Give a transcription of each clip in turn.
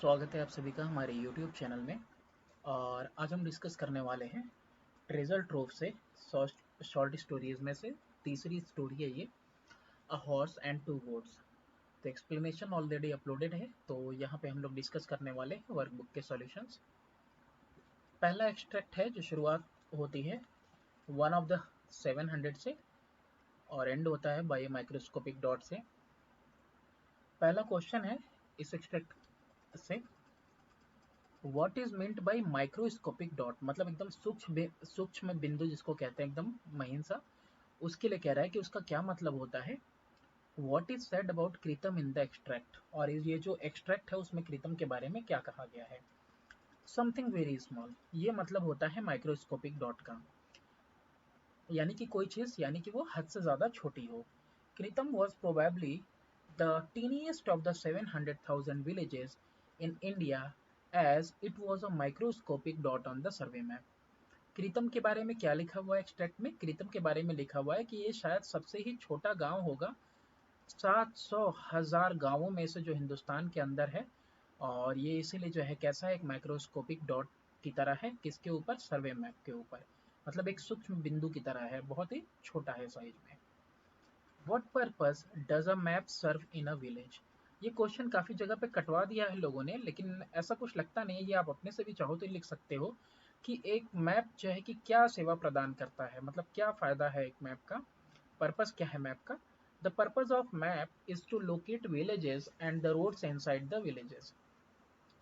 स्वागत है आप सभी का हमारे YouTube चैनल में। और आज हम डिस्कस करने वाले हैं ट्रेजर ट्रोव से शॉर्ट स्टोरीज में से तीसरी स्टोरी है ये, a horse and to goats. तो एक्सप्लेनेशन ऑलरेडी अपलोडेड है, तो यहाँ पे हम लोग डिस्कस करने वाले हैं वर्कबुक के सॉल्यूशंस। पहला एक्सट्रैक्ट है जो शुरुआत होती है वन ऑफ द 700 से और एंड होता है बाय माइक्रोस्कोपिक डॉट से। पहला क्वेश्चन है इस एक्सट्रैक्ट से, what is meant by microscopic dot, मतलब एकदम सूक्ष्म बिंदु जिसको कहते हैं, एकदम महीन सा, उसके लिए कह रहा है कि उसका क्या मतलब होता है। व्हाट इज सेड अबाउट कृतम इन द एक्सट्रैक्ट, और ये जो एक्सट्रैक्ट है उसमें कृतम के बारे में क्या कहा गया है। समथिंग वेरी स्मॉल, ये मतलब होता है माइक्रोस्कोपिक डॉट का, यानी कि कोई चीज यानी कि वो हद से ज्यादा छोटी हो। Kritam was probably the tiniest of the 700,000 villages in India, as it was a microscopic dot on the survey map. कृतम के बारे में क्या लिखा हुआ है एक्सट्रैक्ट में? कृतम के बारे में लिखा हुआ है कि ये शायद सबसे ही छोटा गांव होगा 700,000 गांवों में से जो हिंदुस्तान के अंदर है। और ये इसीलिए जो है कैसा है, एक माइक्रोस्कोपिक डॉट की तरह है, किसके ऊपर? सर्वे मैप के ऊपर, मतलब एक सूक्ष्म बिंदु की तरह है, बहुत ही छोटा है साइज में। What purpose does a map serve in a village? ये क्वेश्चन काफी जगह पे कटवा दिया है लोगों ने, लेकिन ऐसा कुछ लगता नहीं है। ये आप अपने से भी चाहो तो लिख सकते हो कि एक मैप जो है कि क्या सेवा प्रदान करता है, मतलब क्या फायदा है एक मैप का, पर्पस क्या है मैप का। The purpose of map is to locate villages and the roads inside the villages.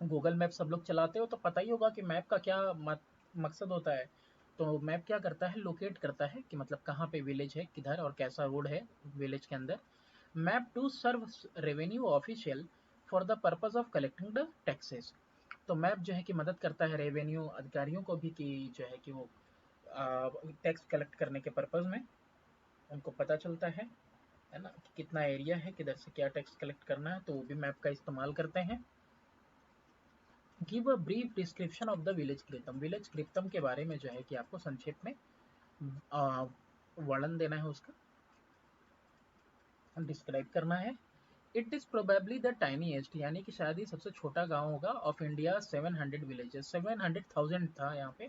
Google map सब लोग चलाते हो तो पता ही होगा कि मैप का क्या मकसद होता है। तो मैप क्या करता है? लोकेट करता है कि मतलब कहाँ पे विलेज है, किधर और कैसा रोड है विलेज के अंदर। Map to serve revenue official for the purpose of collecting the taxes. तो मैप जो है कि मदद करता है रेवेन्यू अधिकारियों को भी कि जो है कि वो टैक्स कलेक्ट करने के पर्पज में उनको पता चलता है ना, कि कितना एरिया है, किधर से क्या टैक्स कलेक्ट करना है, तो वो भी मैप का इस्तेमाल करते हैं। Give a brief description of the village कृतम। विलेज कृतम के बारे में जो है कि आपको संक्षेप में वर्णन देना है, उसका डिस्क्राइब करना है। It is probably the tiniest, यानी कि शायद ही सबसे छोटा गांव होगा, ऑफ इंडिया 700 विलेजेस, 700,000 था यहाँ पे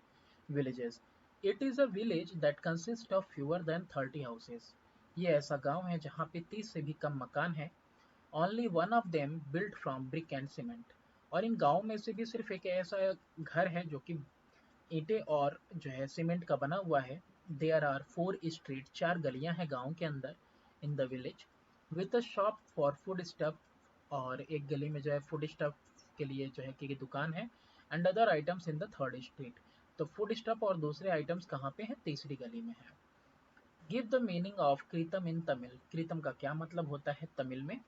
villages. It is a village that consist of fewer than 30 houses. ये ऐसा गांव है जहाँ पे 30 से भी कम मकान है। Only one of them built from brick and cement. और इन गाँव में से भी सिर्फ एक ऐसा घर है जो कि ईंटें और जो है सीमेंट का बना हुआ है। देयर आर 4 स्ट्रीट, 4 गलियां हैं गांव के अंदर इन the village, with a shop for food stuff. और एक गली में जो है फूड स्टफ के लिए जो है कि दुकान है। And other items in the third street. तो फूड स्टफ और दूसरे आइटम्स कहाँ पे हैं? तीसरी गली में है। गिव द मीनिंग ऑफ कृतम इन तमिल। कृतम का क्या मतलब होता है तमिल में?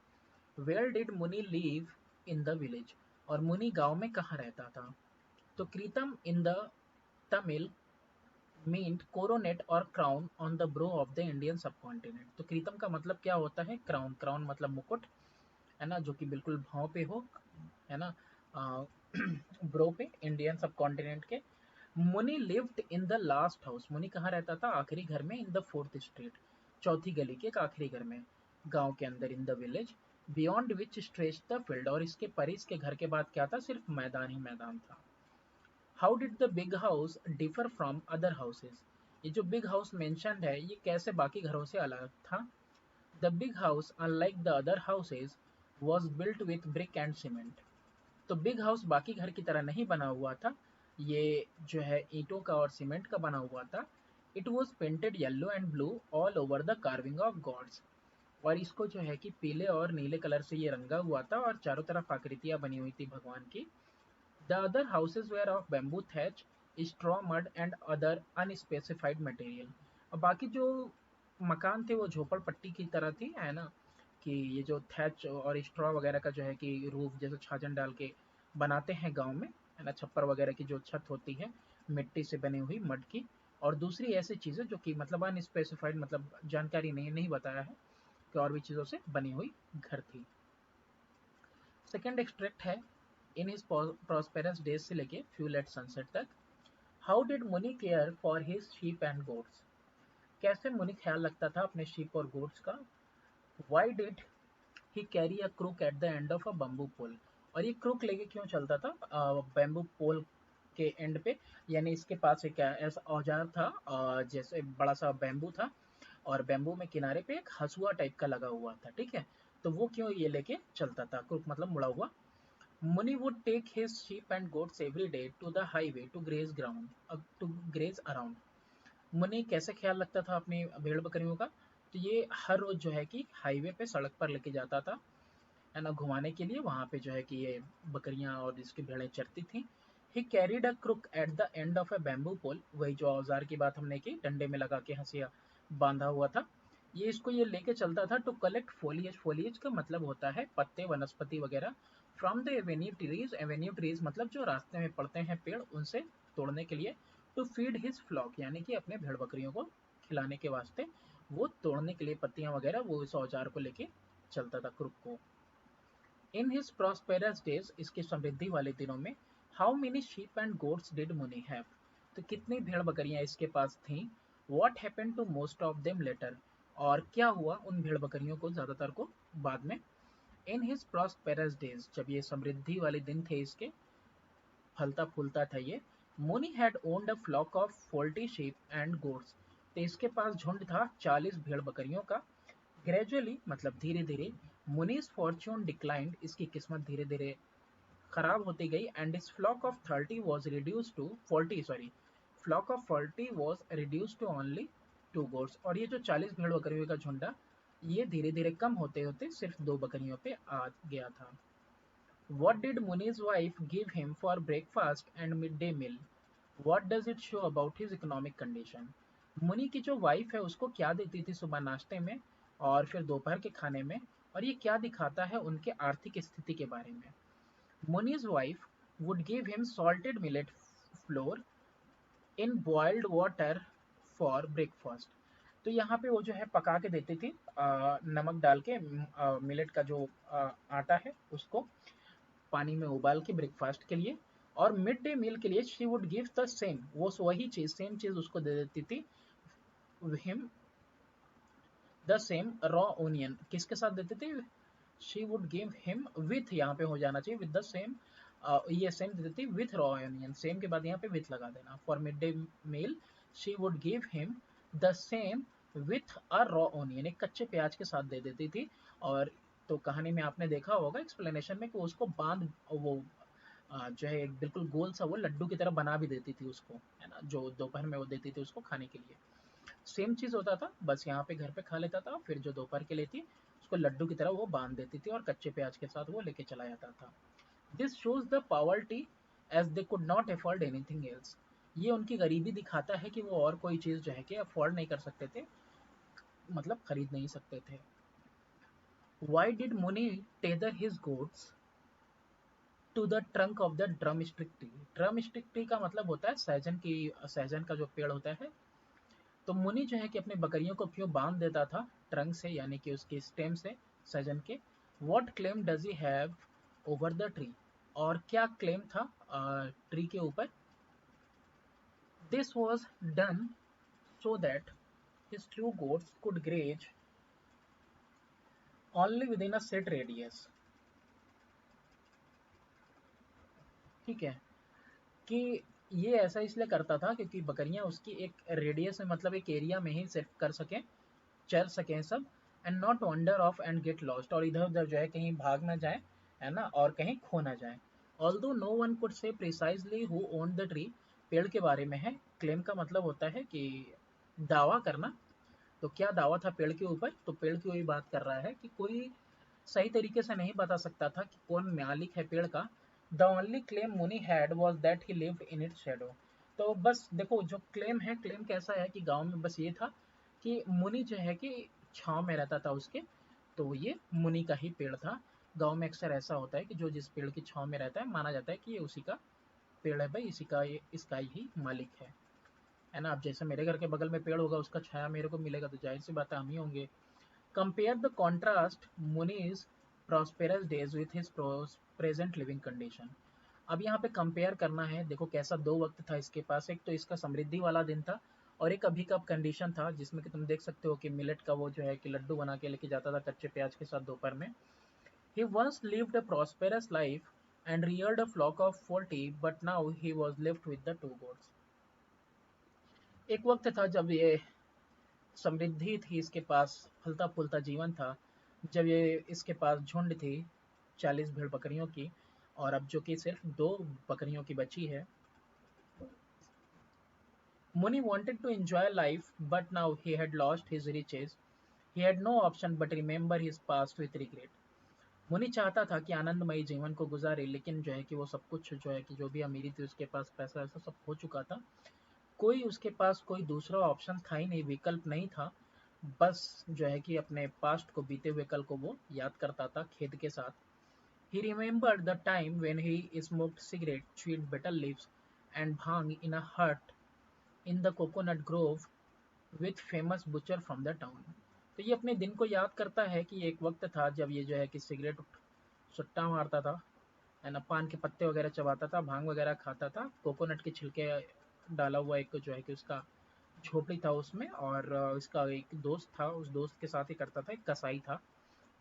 Where did Muni live in the village. और मुनि गांव में कहाँ रहता था? तो Kritam in the Tamil meant coronet और crown on the brow of the Indian subcontinent. तो कृतम का मतलब क्या होता है? क्राउन, क्राउन मतलब मुकुट, है ना, जो कि बिल्कुल भाव पे हो, है ना, ब्रो पे, इंडियन सबकॉन्टिनेंट के। मुनि lived in the last house. मुनि कहाँ रहता था? आखिरी घर में, इन द फोर्थ स्ट्रीट, चौथी गली के एक आखिरी घर में, गांव के अंदर, इन the village. Beyond which stretch the field. और इसके परे, इसके घर के बाद क्या था? सिर्फ मैदान ही मैदान था। How did the big house differ from other houses. ये जो बिग हाउस मेंशन्ड है ये कैसे बाकी घरों से अलग था? The big house unlike the other houses was built with brick and cement. तो बिग हाउस बाकी घर की तरह नहीं बना हुआ था, ये जो है ईंटों का और सीमेंट का बना हुआ था। It was painted yellow and blue all over the carving of gods. और इसको जो है कि पीले और नीले कलर से ये रंगा हुआ था और चारों तरफ आकृतियां बनी हुई थी भगवान की। The other houses were of bamboo thatch, straw mud and other unspecified material. अब बाकी जो मकान थे वो झोपड़पट्टी की तरह थी, है ना, कि ये जो थैच और स्ट्रॉ वगैरह का जो है कि रूफ जैसे छाजन डाल के बनाते हैं गांव में, है ना, छप्पर वगैरह की जो छत होती है मिट्टी से बनी हुई, मड की। और दूसरी ऐसी चीजें जो कि मतलब अनस्पेसिफाइड, मतलब जानकारी नहीं बताया है कि और भी चीजों से बनी हुई घर थी। सेकेंड एक्सट्रैक्ट है, इन हिज प्रॉस्पेरस डेज से लेके फ्यूल एट सनसेट तक। हाउ डिड मुनि care for his sheep and goats. कैसे मुनि ख्याल रखता था अपने शीप और गोट्स का। Why did he carry a crook at the end of a bamboo pole. और ये क्रुक लेके क्यों चलता था बैम्बू पोल के एंड पे, यानी इसके पास एक ऐसा औजार था जैसे बड़ा सा बैम्बू था, और बैम्बू में किनारे पे एक हसुआ टाइप का लगा हुआ था, ठीक है। तो वो क्यों ये लेके चलता था, क्रुक मतलब मुड़ा हुआ। मुनि would take his sheep and goats every day to the highway to graze ground, to graze around। मुनि कैसे ख्याल रखता था अपनी भेड़ बकरियों का, तो ये हर रोज जो है कि हाईवे पे सड़क पर लेके जाता था, है ना, घुमाने के लिए, वहां पे जो है कि ये बकरियां और इसकी भेड़ें चरती थी। He carried a crook at the end of a bamboo pole, वही जो औजार की बात हमने की, डंडे में लगा के हंसिया बांधा हुआ था, ये इसको ये लेके चलता था टू कलेक्ट फोलिएज। फोलिएज का मतलब होता है पत्ते, वनस्पति वगैरह, from the Avenue trees. Avenue trees मतलब जो रास्ते में पड़ते हैं पेड़, उनसे तोड़ने के लिए। टू फीड हिज फ्लॉक, यानी कि अपने भेड़ बकरियों को खिलाने के वास्ते वो तोड़ने के लिए पत्तियां वगैरह वो इस औजार को लेके चलता था, क्रुक को। इन हिज प्रॉस्पेरस डेज, इसके समृद्धि वाले दिनों में, how many sheep and goats did Muni have, तो कितनी भेड़ बकरियां इसके पास थीं। What happened to most of them later, और क्या हुआ उन भेड़ बकरियों को ज्यादातर को बाद में। इन हिज प्रॉस्पेरस डेज, जब ये समृद्धि वाले दिन थे इसके, फलता फूलता था ये, Muni had owned a flock of 40 sheep and goats, तो इसके पास झुंड था 40 भेड़ बकरियों का। ग्रेजुअली मतलब धीरे धीरे, मुनीज फॉर्च्यून डिक्लाइंड, इसकी किस्मत धीरे धीरे खराब होती गई, एंड इस flock of 30 was reduced to 40, sorry, flock of 40 was reduced to only 2 goats, और ये जो 40 भेड़ बकरियों का झुंडा, ये धीरे धीरे कम होते होते सिर्फ 2 बकरियों पे आ गया था। What did Muni's wife give him for breakfast and midday meal? What does it show about his economic condition? मुनि की जो वाइफ है उसको क्या देती थी सुबह नाश्ते में और फिर दोपहर के खाने में, और ये क्या दिखाता है उनके आर्थिक स्थिति के बारे में। Muni's wife would give him salted millet flour in boiled water for breakfast। तो यहाँ पे वो जो है पका के देती थी नमक डाल के, मिलेट का जो आटा है उसको पानी में उबाल के ब्रेकफास्ट के लिए। और मिड डे मील के लिए she would give the same, वो वही चीज, सेम चीज उसको दे देती थी, him the same raw onion, किसके साथ देते थे, she would give him with, यहाँ पे हो जाना चाहिए विद द सेम, ये सेम दे देती विथ रॉ ओनियन, सेम के बाद यहाँ पे विथ लगा देना। For mid day meal she would give him the same with a raw onion, एक कच्चे प्याज के साथ दे देती थी। और तो कहानी में आपने देखा होगा एक्सप्लेनेशन में कि उसको बांध, वो जो है एक बिल्कुल गोल सा वो लड्डू की तरह बना भी देती थी उसको, है ना, जो दोपहर में वो देती थी उसको खाने के लिए। सेम चीज होता था, बस यहाँ पे घर पे खा लेता था, फिर जो दोपहर के लिए थी उसको लड्डू की तरह वो बांध देती थी और कच्चे प्याज के साथ वो लेके चला जाता था। This shows the poverty as they could not afford anything else, ये उनकी गरीबी दिखाता है कि वो और कोई चीज जो है कि अफोर्ड नहीं कर सकते थे, मतलब खरीद नहीं सकते थे। Why did Muni tether his goats to the trunk of the drumstick tree. Drumstick tree का मतलब होता है सहजन की, सहजन का जो पेड़ होता है। तो मुनि जो है कि अपने बकरियों को क्यों बांध देता था ट्रंक से, यानी कि उसके स्टेम से, सहजन के। What claim does he have over the tree, और क्या क्लेम था ट्री के ऊपर। This was done so that his two goats could graze only within a set radius, ठीक है, कि ये ऐसा इसलिए करता था क्योंकि बकरियां उसकी एक रेडियस में, मतलब एक एरिया में ही सिर्फ कर सकें, चल सकें सब, and not wonder of and get lost, और इधर उधर जो है कहीं भाग ना जाए, है ना, और कहीं खो ना जाए। Although no one could say precisely who own the tree, पेड़ के बारे में है, क्लेम का मतलब होता है कि दावा करना। तो क्या दावा था पेड़ के ऊपर, तो पेड़ की वही बात कर रहा है कि कोई सही तरीके से नहीं बता सकता था कि कौन मालिक है पेड़ का। द ओनली क्लेम मुनि had was that he lived in its shadow. तो बस देखो जो क्लेम है, क्लेम कैसा है कि गांव में बस ये था कि मुनि जो है कि छांव में रहता था उसके, तो ये मुनि का ही पेड़ था। गांव में अक्सर ऐसा होता है कि जो जिस पेड़ की छांव में रहता है माना जाता है कि ये उसी का पेड़ है भाई, इसी का ये, इसका ही मालिक है ना। अब जैसे मेरे घर के बगल में पेड़ होगा उसका छाया मेरे को मिलेगा, तो जाहिर सी बात है हम ही होंगे। Compare the contrast मुनीज prosperous days with his present living condition. अब यहाँ पे कंपेयर करना है, देखो कैसा दो वक्त था इसके पास, एक तो इसका समृद्धि वाला दिन था और एक अभी का कंडीशन था जिसमें कि तुम देख सकते हो कि मिलेट का वो जो है कि लड्डू बना के लेके जाता था कच्चे प्याज के साथ दोपहर में। He once lived a prosperous life and reared a flock of 40, but now he was left with the two goats. एक वक्त था जब ये समृद्धि थी, इसके पास फलता फूलता जीवन था, जब ये इसके पास झुंड थी 40 भेड़ बकरियों की, और अब जो कि सिर्फ 2 बकरियों की बची है। Muni wanted to enjoy life, but now he had lost his riches. He had no option but remember his past with regret. मुनि चाहता था कि आनंदमयी जीवन को गुजारे, लेकिन जो है कि वो सब कुछ जो है कि जो भी अमीरी थी उसके पास, पैसा वैसा सब हो चुका था। कोई उसके पास कोई दूसरा ऑप्शन था ही नहीं, विकल्प नहीं था। बस जो है कि अपने पास्ट को, बीते हुए कल को वो याद करता था खेद के साथ। He remembered the time when he smoked cigarette, chewed betel leaves and bhang in a hut in the coconut grove with famous butcher from the town. तो ये अपने दिन को याद करता है कि एक वक्त था जब ये जो है कि सिगरेट सुट्टा मारता था, है ना, पान के पत्ते वगैरह चबाता था, भांग वगैरह खाता था, कोकोनट के छिलके डाला हुआ एक जो है कि उसका झोपड़ी था उसमें, और इसका एक दोस्त था, उस दोस्त के साथ ही करता था, एक कसाई था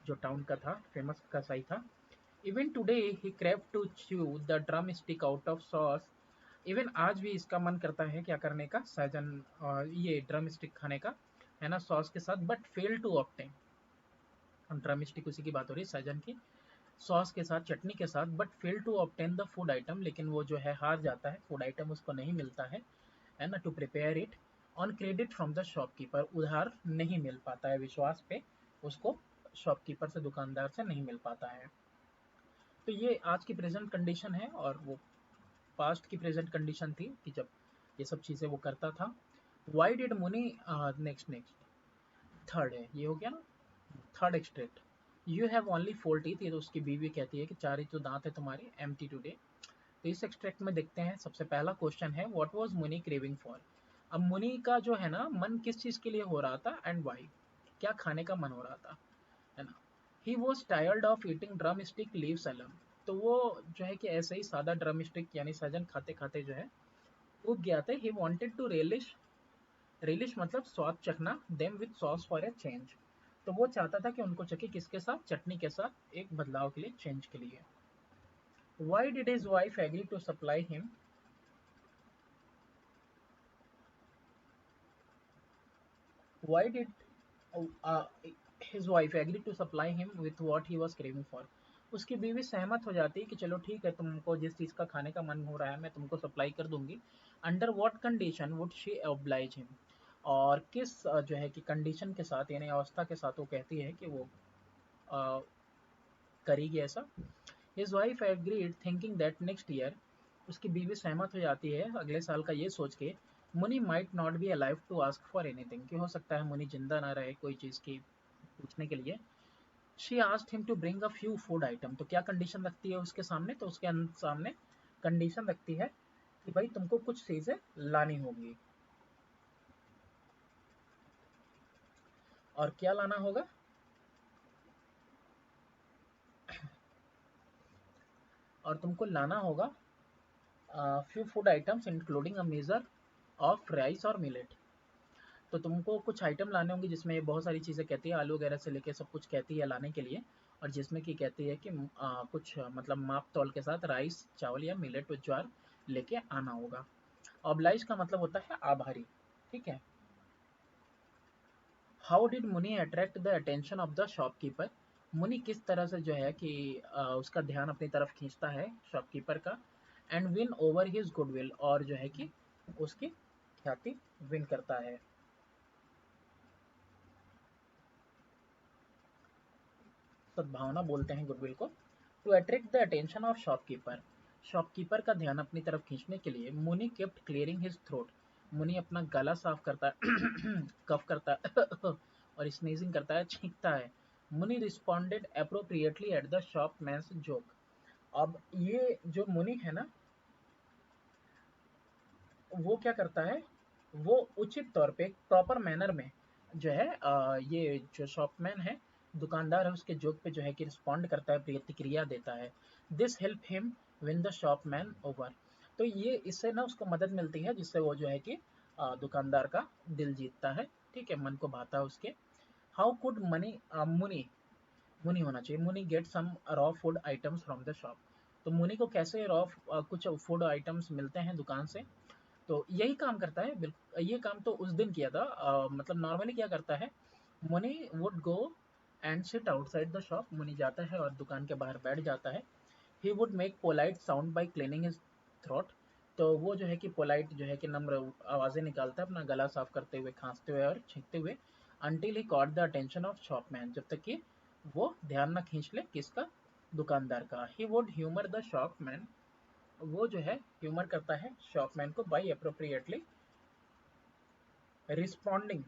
जो टाउन का था, फेमस कसाई था। Even today he crave to chew the drumstick out of sauce. Even आज भी इसका मन करता है क्या करने का, सहजन ये ड्रम स्टिक खाने का, है ना, सॉस के साथ, but fail to obtain. Drumstick उसी की बात हो रही है, सहजन की, सॉस के साथ, चटनी के साथ, but fail to obtain the food item, लेकिन वो जो है हार जाता है, फूड आइटम उसको नहीं मिलता है ना, to prepare it on credit from the shopkeeper, उधार नहीं मिल पाता है, विश्वास पे उसको शॉपकीपर से, दुकानदार से नहीं मिल पाता है। तो ये आज की प्रेजेंट कंडीशन है, और वो पास्ट की प्रेजेंट कंडीशन थी कि जब ये सब चीज़ें वो करता था। वाई डिड मुनि, नेक्स्ट नेक्स्ट थर्ड है, ये हो गया ना, third extract. You have only 4 teeth, ये तो उसकी बीवी कहती है कि 4 ही तो दांत है तुम्हारे, एम्प्टी टुडे। तो इस एक्सट्रैक्ट में देखते हैं, सबसे पहला क्वेश्चन है व्हाट वाज मुनि क्रेविंग फॉर। अब मुनि का जो है ना मन किस चीज़ के लिए हो रहा था, एंड वाई, क्या खाने का मन हो रहा था, है ना। He was tired of eating drum stick leaves alone. तो वो जो है कि ऐसे ही सादा ड्रम स्टिक यानी सजन खाते खाते जो है उग गया था। He wanted to relish, relish मतलब स्वाद चखना, them with sauce for a change. तो वो चाहता था कि उनको चखे किसके साथ, चटनी के साथ, एक बदलाव के लिए, चेंज के लिए। Why did his wife agree to supply him, why did his wife agree to supply him with what he was craving for. उसकी बीवी सहमत हो जाती है कि चलो ठीक है, तुमको जिस चीज़ का खाने का मन हो रहा है मैं तुमको सप्लाई कर दूंगी। Under what condition would she oblige him, और किस जो है कि कंडीशन के साथ, यानी अवस्था के साथ वो कहती है कि वो अ, करेगी ऐसा। His wife agreed thinking that next year, उसकी बीवी सहमत हो जाती है अगले साल का ये सोच के, Muni might not be alive to ask for anything, कि हो सकता है मुनि जिंदा ना रहे कोई चीज़ की पूछने के लिए। She asked him to bring a few food item. तो क्या कंडीशन रखती है उसके सामने, तो उसके सामने कंडीशन रखती है कि भाई तुमको कुछ चीज़ें लानी होगी। और क्या लाना होगा, और तुमको लाना होगा few food items including a measure of rice और मिलेट। तो तुमको कुछ आइटम लाने होंगे जिसमें ये बहुत सारी चीज़ें कहती है, आलू वगैरह से लेके सब कुछ कहती है लाने के लिए, और जिसमें कि कहती है कि कुछ मतलब माप तौल के साथ राइस, चावल या मिलेट ज्वार लेके आना होगा। ऑब्लाइज का मतलब होता है आभारी, ठीक है। हाउ डिड मुनि attract the attention of the shopkeeper, मुनि किस तरह से जो है कि उसका ध्यान अपनी तरफ खींचता है शॉपकीपर का, and win over his goodwill, और जो है कि उसकी ख्याति विन करता है। सद्भावना बोलते हैं गुडविल को। To attract the attention of shopkeeper, shopkeeper का ध्यान अपनी तरफ खींचने के लिए, मुनि केप्ट क्लियरिंग हिज थ्रोट, मुनि अपना गला साफ करता है, कफ करता है और स्नीजिंग करता है, छींकता है। Muni responded appropriately at the shop man's joke. अब ये जो मुनि है ना, वो क्या करता है, वो उचित तौर पे, प्रॉपर मैनर में जो है ये जो शॉपमैन है, दुकानदार है, उसके जोक पे जो है कि रिस्पॉन्ड करता है, प्रतिक्रिया देता है। This help him win the shopman over. तो ये इससे ना उसको मदद मिलती है, जिससे वो जो है कि दुकानदार का दिल जीतता है, ठीक है, मन को भाता है उसके। हाउ कुड मनी मुनि, मुनि होना चाहिए, Muni get some raw food items from the shop. तो मुनि को कैसे रॉ कुछ फूड आइटम्स मिलते हैं दुकान से, तो यही काम करता है। ये काम तो उस दिन किया था। मतलब नॉर्मली क्या करता है, मुनि would go and sit outside the shop. मुनि जाता है और दुकान के बाहर बैठ जाता है। He would make polite sound bye cleaning his throat. तो वो जो है कि पोलाइट जो है कि नम्र आवाज़ें निकालता है अपना गला साफ करते हुए, खांसते हुए और छींकते हुए, until he caught the attention of shopman, जब तक कि वो ध्यान न खींच ले किसका, दुकानदार का। ही वुड ह्यूमर द शॉपमैन, वो जो है ह्यूमर करता है शॉपमैन को, बाई अप्रोप्रिएटली रिस्पॉन्डिंग,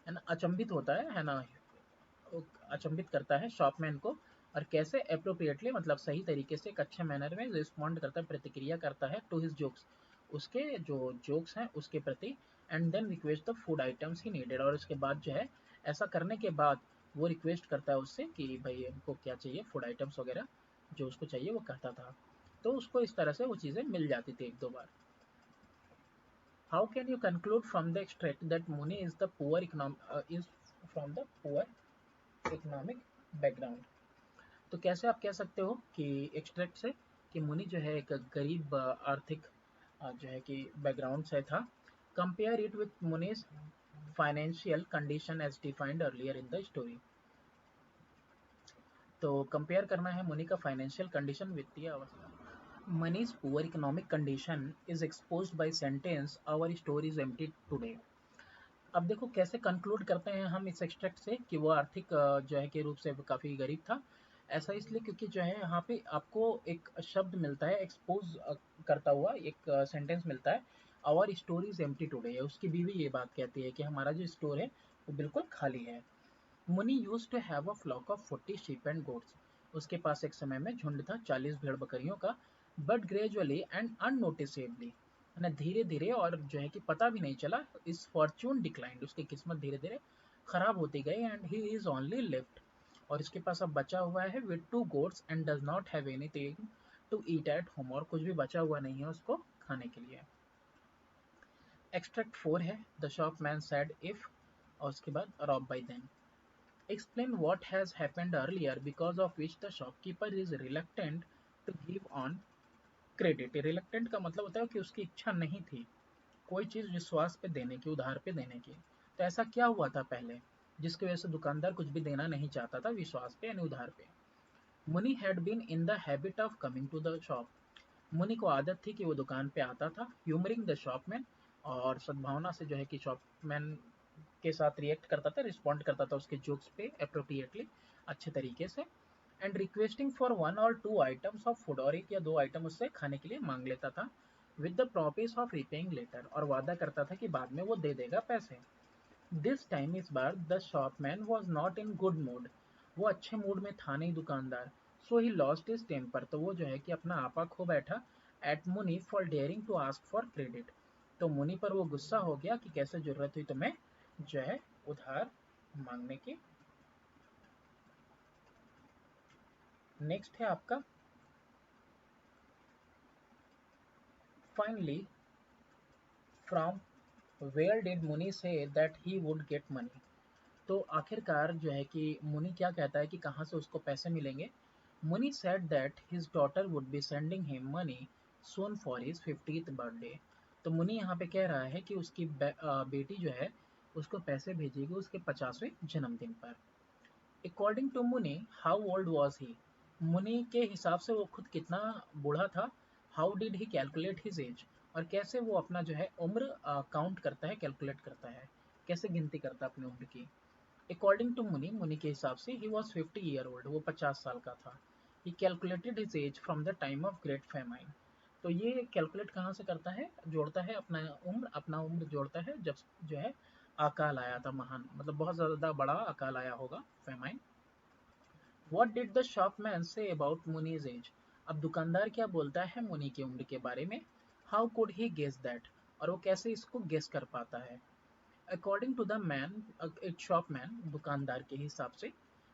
है ना, अचंभित होता है ना, अचंभित करता है शॉपमैन को। और कैसे अप्रोप्रिएटली मतलब सही तरीके से एक अच्छे मैनर में रिस्पॉन्ड करता है, प्रतिक्रिया करता है टू हिज जोक्स, उसके जो जोक्स हैं उसके प्रति। And then request the food items he needed, और उसके बाद जो है ऐसा करने के बाद वो रिक्वेस्ट करता है उससे कि भाई हमको क्या चाहिए, फूड आइटम्स वगैरह जो उसको चाहिए वो कहता था। तो उसको इस तरह से वो चीज़ें मिल जाती थी एक दो बार। How can you conclude from the extract that Muni is the is from the poor economic background? तो कैसे आप कह सकते हो कि एक्सट्रैक्ट से कि मुनि जो है एक गरीब आर्थिक जो है कि बैकग्राउंड से था। Compare it with Muni's financial condition as defined earlier in the story. तो कंपेयर करना है मुनि का फाइनेंशियल कंडीशन, वित्तीय अवस्था। Money's poor economic condition is exposed by sentence our story is empty today। अब देखो कैसे कंक्लूड करते हैं हम इस एक्सट्रैक्ट से कि वो आर्थिक जो है कि रूप से काफ़ी गरीब था। ऐसा इसलिए क्योंकि जो है यहाँ पे आपको एक शब्द मिलता है एक्सपोज करता हुआ, एक सेंटेंस मिलता है, our story is empty today. उसकी बीवी ये बात कहती है कि हमारा जो स्टोर है वो बिल्कुल खाली है। Muni used to have a flock of 40 sheep and goats. उसके पास एक समय में झुंड था 40 भेड़ बकरियों का। बट ग्रेजुअली एंड अननोटिसेबली, ना धीरे धीरे और जो है कि पता भी नहीं चला, इस फॉर्च्यून डिक्लाइंड, उसकी किस्मत धीरे धीरे खराब होती गई। And he is only left, और इसके पास अब बचा हुआ है with 2 goats and does not have anything to eat at home, और कुछ भी बचा हुआ नहीं है उसको खाने के लिए। एक्सट्रैक्ट 4 है, the shop man said if, और उसके बाद rob by them. Explain what has happened earlier because of which the shopkeeper is reluctant to give on credit। Reluctant का मतलब होता है कि उसकी इच्छा नहीं थी कोई चीज़ विश्वास पे देने की, उधार पे देने की। तो ऐसा क्या हुआ था पहले जिसकी वजह से दुकानदार कुछ भी देना नहीं चाहता था विश्वास पे यानी उधार पे। Muni had been in the habit of coming to the shop. Muni को आदत थी कि वो दुकान पे आता था, ह्यूमरिंग द शॉपमैन, और सद्भावना से जो है कि शॉपमैन के साथ रिएक्ट करता था, रिस्पॉन्ड करता था उसके जोक्स पे अप्रोप्रिएटली, अच्छे तरीके से। And requesting for 1 or 2 items of food, और 1 या 2 आइटम उससे खाने के लिए मांग लेता था। With the promise of repaying later, और वादा करता था कि बाद में वो दे देगा पैसे। दिस टाइम इस बार the shopman was not in good mood, वो अच्छे मूड में था नहीं दुकानदार। So he lost his temper, तो वो जो है कि अपना आपा खो बैठा। At Muni for daring to ask for credit, तो मुनि पर वो गुस्सा हो गया कि कैसे जरूरत हुई तुम्हें जो है उधार मांगने की। नेक्स्ट है आपका फाइनली फ्रॉम वेयर डिड मुनि से that he would get money. तो आखिरकार जो है कि मुनि क्या कहता है कि कहाँ से उसको पैसे मिलेंगे। मुनि said that his daughter would be sending him money soon for his 50th birthday. तो मुनि यहाँ पे कह रहा है कि उसकी बेटी जो है उसको पैसे भेजेगी उसके 50वें जन्मदिन पर। अकॉर्डिंग टू मुनि हाउ ओल्ड वॉज ही, मुनि के हिसाब से वो खुद कितना बूढ़ा था। How did he calculate his age, और कैसे वो अपना जो है उम्र काउंट करता है, कैलकुलेट करता है, कैसे गिनती करता है अपनी उम्र की। अकॉर्डिंग टू मुनि, मुनि के हिसाब से ही वॉज 50 ईयर ओल्ड, वो 50 साल का था। He calculated his age from the time of great famine. तो ये कैलकुलेट कहाँ से करता है, जोड़ता है अपना उम्र जोड़ता है जब जो है अकाल आया था महान, मतलब बहुत ज़्यादा बड़ा अकाल आया होगा, famine. What did the shopman say about मुनीज as, अब दुकानदार क्या बोलता है मुनि की उम्र के बारे में। How could he guess that, और वो कैसे इसको गेस कर पाता है। अकॉर्डिंग टू द मैन, एक शॉपमैन, दुकानदार के हिसाब से,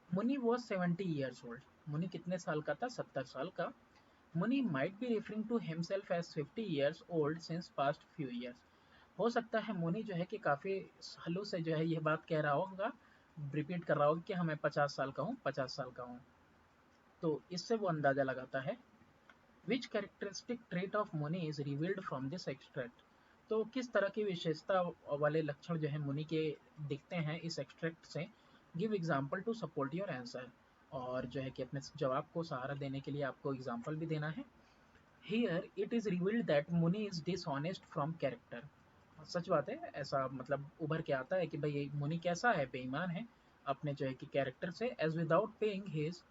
मुनि वॉज 70 ईयर्स ओल्ड, मुनि कितने साल का था, 70 साल का। Muni might be referring to himself as 50 years old since past few years. हो सकता है मुनि जो है कि काफ़ी सालों से जो है ये बात कह रहा होगा, रिपीट कर रहा होगा कि हाँ मैं 50 साल का हूँ, 50 साल का हूँ। तो इससे वो अंदाजा लगाता है विच कैरेक्टरिस्टिक ट्रेट ऑफ मुनि is revealed from this extract. तो किस तरह की विशेषता वाले लक्षण जो है मुनि के दिखते हैं इस एक्सट्रैक्ट से। Give example to support your answer, और जो है कि अपने जवाब को सहारा देने के लिए आपको एग्जाम्पल भी देना है। Here it is revealed that मुनि इज डिसऑनेस्ट फ्रॉम कैरेक्टर। सच बात है, ऐसा मतलब उभर के आता है कि भाई ये मुनि कैसा है, बेईमान है अपने जो है कि कैरेक्टर से। As without paying his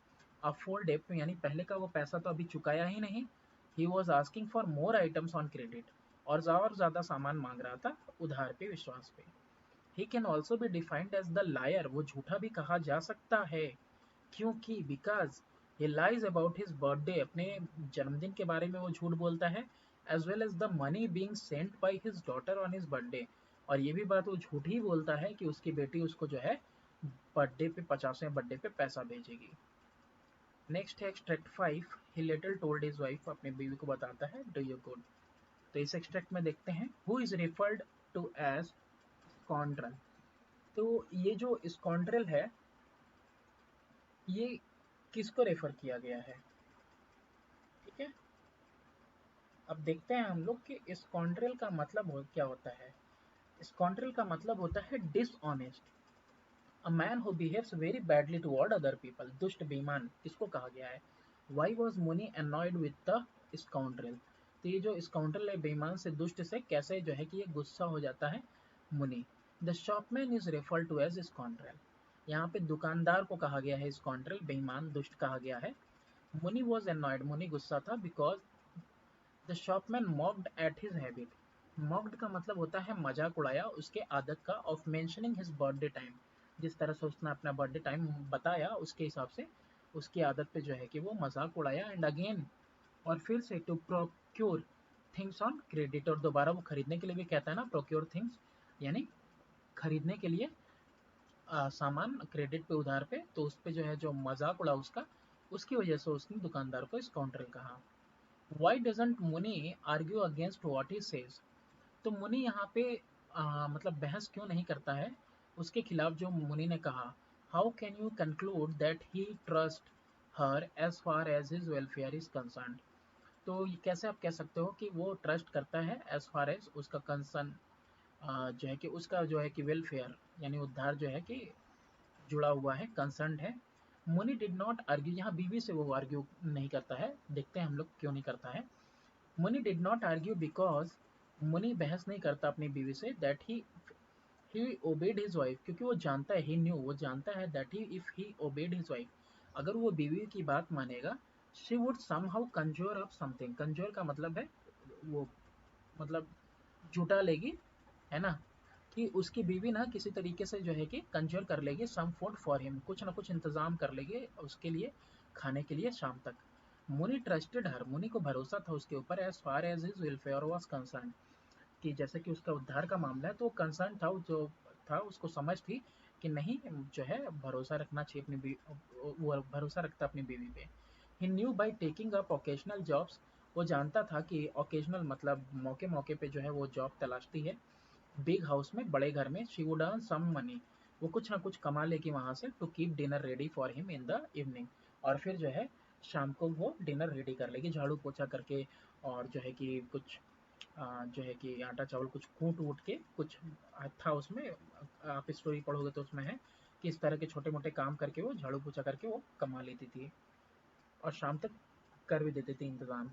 afford डेप्ट, यानी पहले का वो पैसा तो अभी चुकाया ही नहीं। He was asking for more items on credit, और ज़्यादा सामान मांग रहा था उधार पे, विश्वास पे। He can also be defined as the liar, वो झूठा भी कहा जा सकता है क्योंकि because he lies about his birthday, अपने जन्मदिन के बारे में वो झूठ बोलता है। As well as the money being sent by his daughter on his birthday, और ये भी बात वो झूठ ही बोलता है कि उसकी बेटी उसको जो है बर्थडे पे, 50वें बर्थडे पे पैसा भेजेगी। नेक्स्ट है एक्सट्रैक्ट 5। ही लिटिल टोल्ड हिज वाइफ, अपनी बीवी को बताता है डू यू गुड। तो इस एक्सट्रैक्ट में देखते हैं who is referred to as scoundrel. तो ये जो स्कॉन्ड्रल है ये किसको रेफर किया गया है, ठीक है। अब देखते हैं हम लोग कि स्कॉन्ड्रल का मतलब क्या होता है। स्कॉन्ड्रल का मतलब होता है dishonest, a man who behaves very badly toward other people. दुष्ट बेईमान किसको कहा गया है। Why was Muni annoyed with the scoundrel. तो ये जो स्काउंड्रल है बेईमान से, दुष्ट से कैसे जो है कि ये गुस्सा हो जाता है Muni. The shopman is refer to as scoundrel. यहाँ पे दुकानदार को कहा गया है स्काउंड्रल, बेईमान दुष्ट कहा गया है। मुनी वॉज एनॉयड, मुनी गुस्सा था, because the shopman mocked at his habit. Mocked का मतलब होता है मजाक उड़ाया उसके आदत का, of mentioning his birthday time, जिस तरह से उसने अपना बर्थडे टाइम बताया उसके हिसाब से उसकी आदत पे जो है कि वो मजाक उड़ाया। एंड अगेन, और फिर से, to procure things on credit, और दोबारा वो खरीदने के लिए भी कहता है ना, प्रोक्योर थिंग्स यानी खरीदने के लिए सामान क्रेडिट पे, उधार पे। तो उस पे जो है जो मजाक उड़ा उसका, उसकी वजह से उसने दुकानदार को स्काउंड्रल कहा। वाई डजंट मुनि argue against what he says. तो मुनि यहाँ पे मतलब बहस क्यों नहीं करता है उसके खिलाफ जो मुनि ने कहा। How can you conclude that he trust her as far as his welfare is concern. तो ये कैसे आप कह सकते हो कि वो ट्रस्ट करता है एज फार एज उसका कंसर्न जो है कि उसका जो है कि वेलफेयर यानी उद्धार जो है कि जुड़ा हुआ है, कंसर्न है। मुनि डिड नॉट आर्ग्यू, यहाँ बीवी से वो आर्ग्यू नहीं करता है, देखते हैं हम लोग क्यों नहीं करता है। मुनि डिड नॉट आर्ग्यू बिकॉज, मुनि बहस नहीं करता अपनी बीवी से, that he obeyed his wife, क्योंकि वो जानता है, ही न्यू, वो जानता है, that he if he obeyed his wife, अगर वो बीवी की बात मानेगा, she would somehow conjure up something. Conjure का मतलब है वो, मतलब जुटा लेगी, है ना, कि उसकी बीवी ना किसी तरीके से जो है कि कंज्योर कर लेगी सम फूड फॉर हिम, कुछ ना कुछ इंतजाम कर लेगी उसके लिए खाने के लिए शाम तक। मुनि ट्रस्टेड हर, मुनि को भरोसा था उसके ऊपर, as far as his welfare was concern, कि जैसे कि उसका उद्धार का मामला है तो कंसर्न था, जो था उसको समझ थी कि नहीं जो है भरोसा रखना चाहिए अपनी वो भरोसा रखता अपनी बीवी पे। He knew by taking up occasional jobs, वो जानता था कि ओकेजनल मतलब मौके मौके पे जो है वो जॉब तलाशती है। बिग हाउस में, बड़े घर में, she would earn some money, वो कुछ ना कुछ कमा लेगी वहां से, to keep dinner ready for him in the evening, और फिर जो है शाम को वो डिनर रेडी कर लेगी झाड़ू पोछा करके, और जो है कि कुछ जो है कि आटा चावल कुछ कूट वूट के कुछ था उसमें, आप स्टोरी पढ़ोगे तो उसमें है कि इस तरह के छोटे मोटे काम करके वो झाड़ू पोछा करके वो कमा लेती थी और शाम तक कर भी देती थी इंतजाम।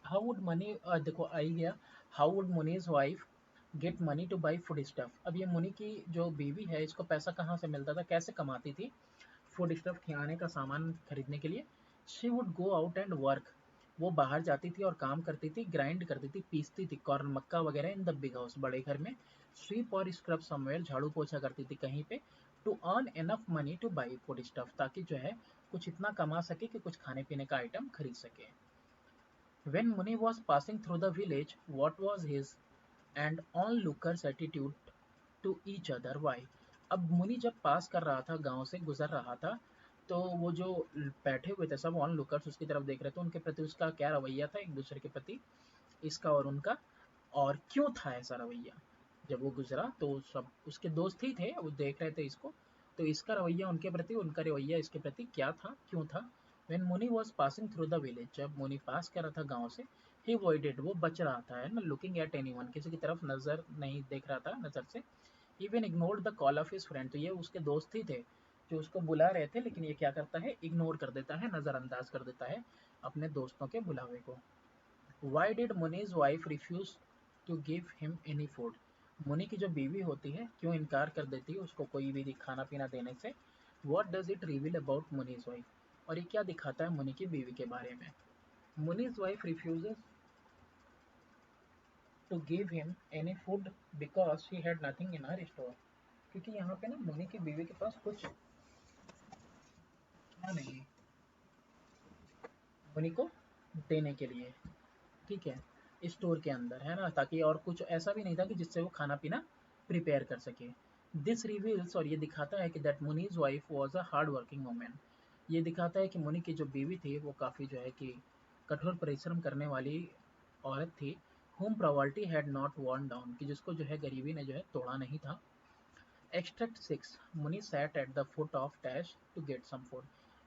हाउ वुड मनी, देखो आई गया, how would मुनीज wife get money to buy food stuff. अब ये मुनि की जो बीवी है इसको पैसा कहाँ से मिलता था, कैसे कमाती थी फूड स्टफ, खाने का सामान खरीदने के लिए। She would go out and work, वो बाहर जाती थी और काम करती थी, ग्राइंड करती थी, पीसती थी कॉर्न मक्का वगैरह इन द बिग हाउस, बड़े घर में। स्वीप और स्क्रब समवेयर, झाड़ू पोछा करती थी कहीं पे, to earn enough money to buy foodstuff, ताकि जो है कुछ इतना कमा सके कि कुछ खाने पीने का आइटम खरीद सके। When Muni was passing through the village, what was his and onlookers' attitude to each other? Why? अब मुनि जब पास कर रहा था, गांव से गुजर रहा था, तो वो जो बैठे हुए थे सब ऑन लुकर्स उसकी तरफ देख रहे थे, उनके प्रति उसका क्या रवैया था एक दूसरे के प्रति, इसका और उनका, और क्यों था ऐसा रवैया। जब वो गुजरा तो सब उसके दोस्त ही थे, वो देख रहे थे इसको, तो इसका रवैया उनके प्रति, उनका रवैया इसके प्रति क्या था, क्यों था, When मुनि was passing through the village, जब मुनि पास कर रहा था गांव से, he avoided, वो बच रहा था, है ना, looking at anyone, किसी की तरफ नजर नहीं देख रहा था नजर से, even ignored the call of his friend, तो ये उसके दोस्त ही थे जो उसको बुला रहे थे, लेकिन ये क्या करता है, इग्नोर कर देता है, नजरअंदाज कर देता है अपने दोस्तों के बुलावे को। Why did Muni's wife refuse to give him any food? मुनि की जो बीवी होती है क्यों इनकार कर देती है उसको कोई भी खाना पीना देने से? What does it reveal about Muni's wife? और ये क्या दिखाता है मुनि की बीवी के बारे में? Muni's wife refuses to give him any food because she had nothing in her store. क्योंकि यहाँ पे ना मुनि की बीवी के पास कुछ था नहीं मुनि को देने के लिए, ठीक है, स्टोर के अंदर, है ना, ताकि और कुछ ऐसा भी नहीं था कि जिससे वो खाना पीना प्रिपेयर कर सके। दिस रिवील्स, और ये दिखाता है कि that मुनीज wife was a hard working women, ये दिखाता है कि मुनि की जो बीवी थी वो काफ़ी जो है कि कठोर परिश्रम करने वाली औरत थी। Home poverty had not worn down, कि जिसको जो है गरीबी ने जो है तोड़ा नहीं था। Extract 6, Muni sat at the foot of dash to get some food.